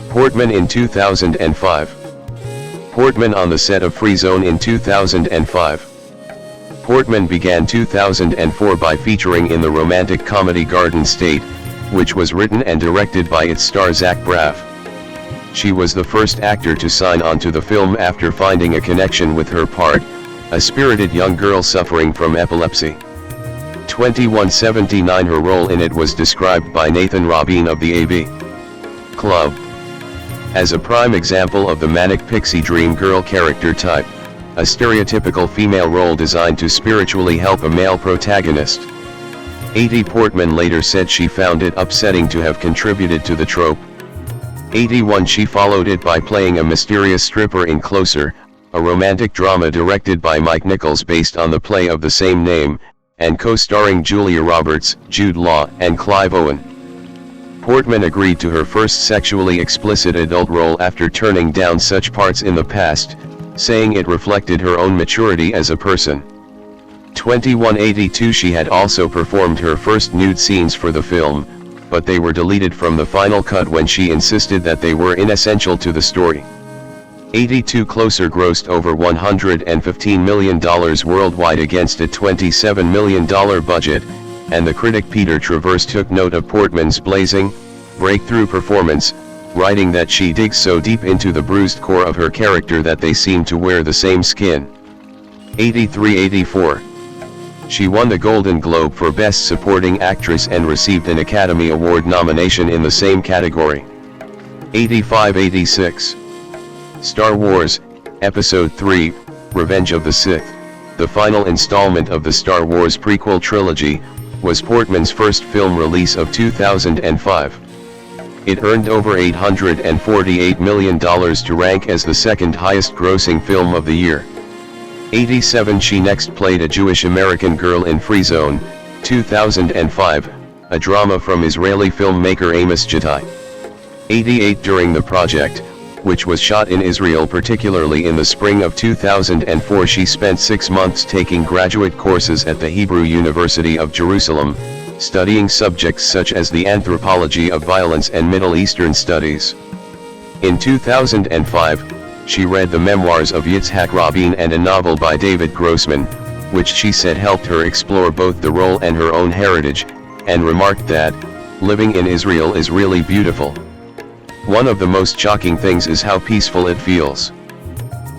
Portman in 2005 Portman on the set of Free Zone in 2005. Portman began 2004 by featuring in the romantic comedy Garden State, which was written and directed by its star Zach Braff. She was the first actor to sign on to the film after finding a connection with her part, a spirited young girl suffering from epilepsy. 2179 Her role in it was described by Nathan Rabin of the AV Club as a prime example of the manic pixie dream girl character type, a stereotypical female role designed to spiritually help a male protagonist. 80 Portman later said she found it upsetting to have contributed to the trope. 81 She followed it by playing a mysterious stripper in Closer, a romantic drama directed by Mike Nichols based on the play of the same name, and co-starring Julia Roberts, Jude Law, and Clive Owen. Portman agreed to her first sexually explicit adult role after turning down such parts in the past, saying it reflected her own maturity as a person. 2182 She had also performed her first nude scenes for the film, but they were deleted from the final cut when she insisted that they were inessential to the story. 82 Closer grossed over $115 million worldwide against a $27 million budget, and the critic Peter Travers took note of Portman's blazing, breakthrough performance, writing that she digs so deep into the bruised core of her character that they seem to wear the same skin. 83-84 She won the Golden Globe for Best Supporting Actress and received an Academy Award nomination in the same category. 85-86 Star Wars, Episode 3, Revenge of the Sith, the final installment of the Star Wars prequel trilogy, was Portman's first film release of 2005. It earned over $848 million to rank as the second highest grossing film of the year. 87 She next played a Jewish American girl in Free Zone, 2005, a drama from Israeli filmmaker Amos Jatai. 88 During the project, which was shot in Israel particularly in the spring of 2004, she spent 6 months taking graduate courses at the Hebrew University of Jerusalem, studying subjects such as the anthropology of violence and Middle Eastern studies. In 2005, she read the memoirs of Yitzhak Rabin and a novel by David Grossman, which she said helped her explore both the role and her own heritage, and remarked that, "Living in Israel is really beautiful. One of the most shocking things is how peaceful it feels."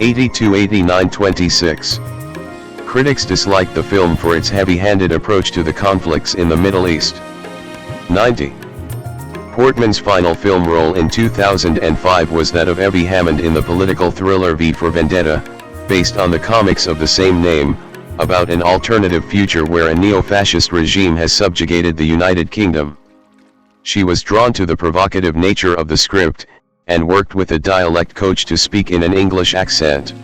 82-89-26 Critics disliked the film for its heavy-handed approach to the conflicts in the Middle East. 90 Portman's final film role in 2005 was that of Evie Hammond in the political thriller V for Vendetta, based on the comics of the same name, about an alternative future where a neo-fascist regime has subjugated the United Kingdom. She was drawn to the provocative nature of the script, and worked with a dialect coach to speak in an English accent.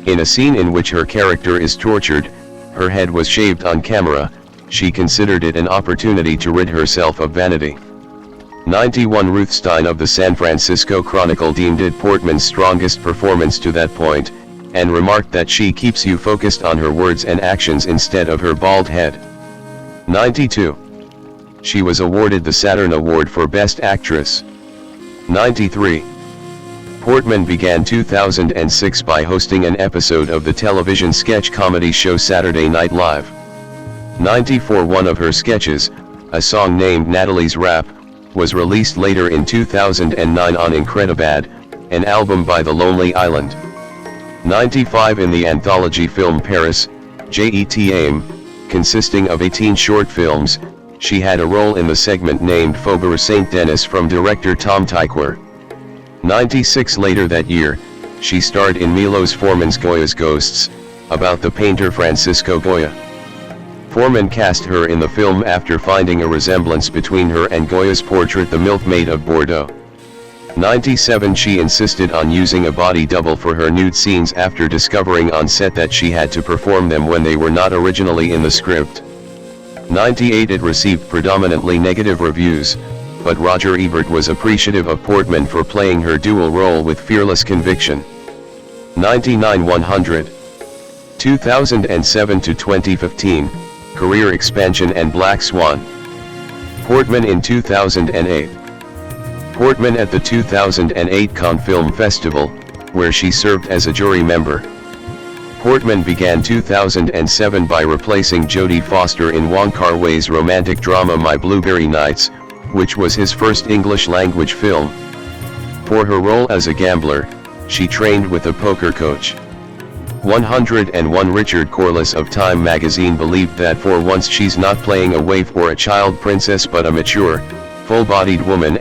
In a scene in which her character is tortured, her head was shaved on camera, she considered it an opportunity to rid herself of vanity. 91 Ruth Stein of the San Francisco Chronicle deemed it Portman's strongest performance to that point, and remarked that she keeps you focused on her words and actions instead of her bald head. 92. She was awarded the Saturn Award for Best Actress. 93. Portman began 2006 by hosting an episode of the television sketch comedy show Saturday Night Live. 94. One of her sketches, a song named Natalie's Rap, was released later in 2009 on Incredibad, an album by The Lonely Island. 95. In the anthology film Paris, Jet Aim, consisting of 18 short films, she had a role in the segment named Faubourg Saint-Denis from director Tom Tykwer. 96. Later that year, she starred in Milos Forman's Goya's Ghosts, about the painter Francisco Goya. Forman cast her in the film after finding a resemblance between her and Goya's portrait The Milkmaid of Bordeaux. 97. She insisted on using a body double for her nude scenes after discovering on set that she had to perform them when they were not originally in the script. 98. It received predominantly negative reviews, but Roger Ebert was appreciative of Portman for playing her dual role with fearless conviction. 99. 100. 2007 to 2015, Career Expansion and Black Swan. Portman in 2008. Portman at the 2008 Cannes Film Festival, where she served as a jury member. Portman began 2007 by replacing Jodie Foster in Wong Kar-wai's romantic drama My Blueberry Nights, which was his first English-language film. For her role as a gambler, she trained with a poker coach. 101. Richard Corliss of Time magazine believed that for once she's not playing a waif or a child princess but a mature, full-bodied woman.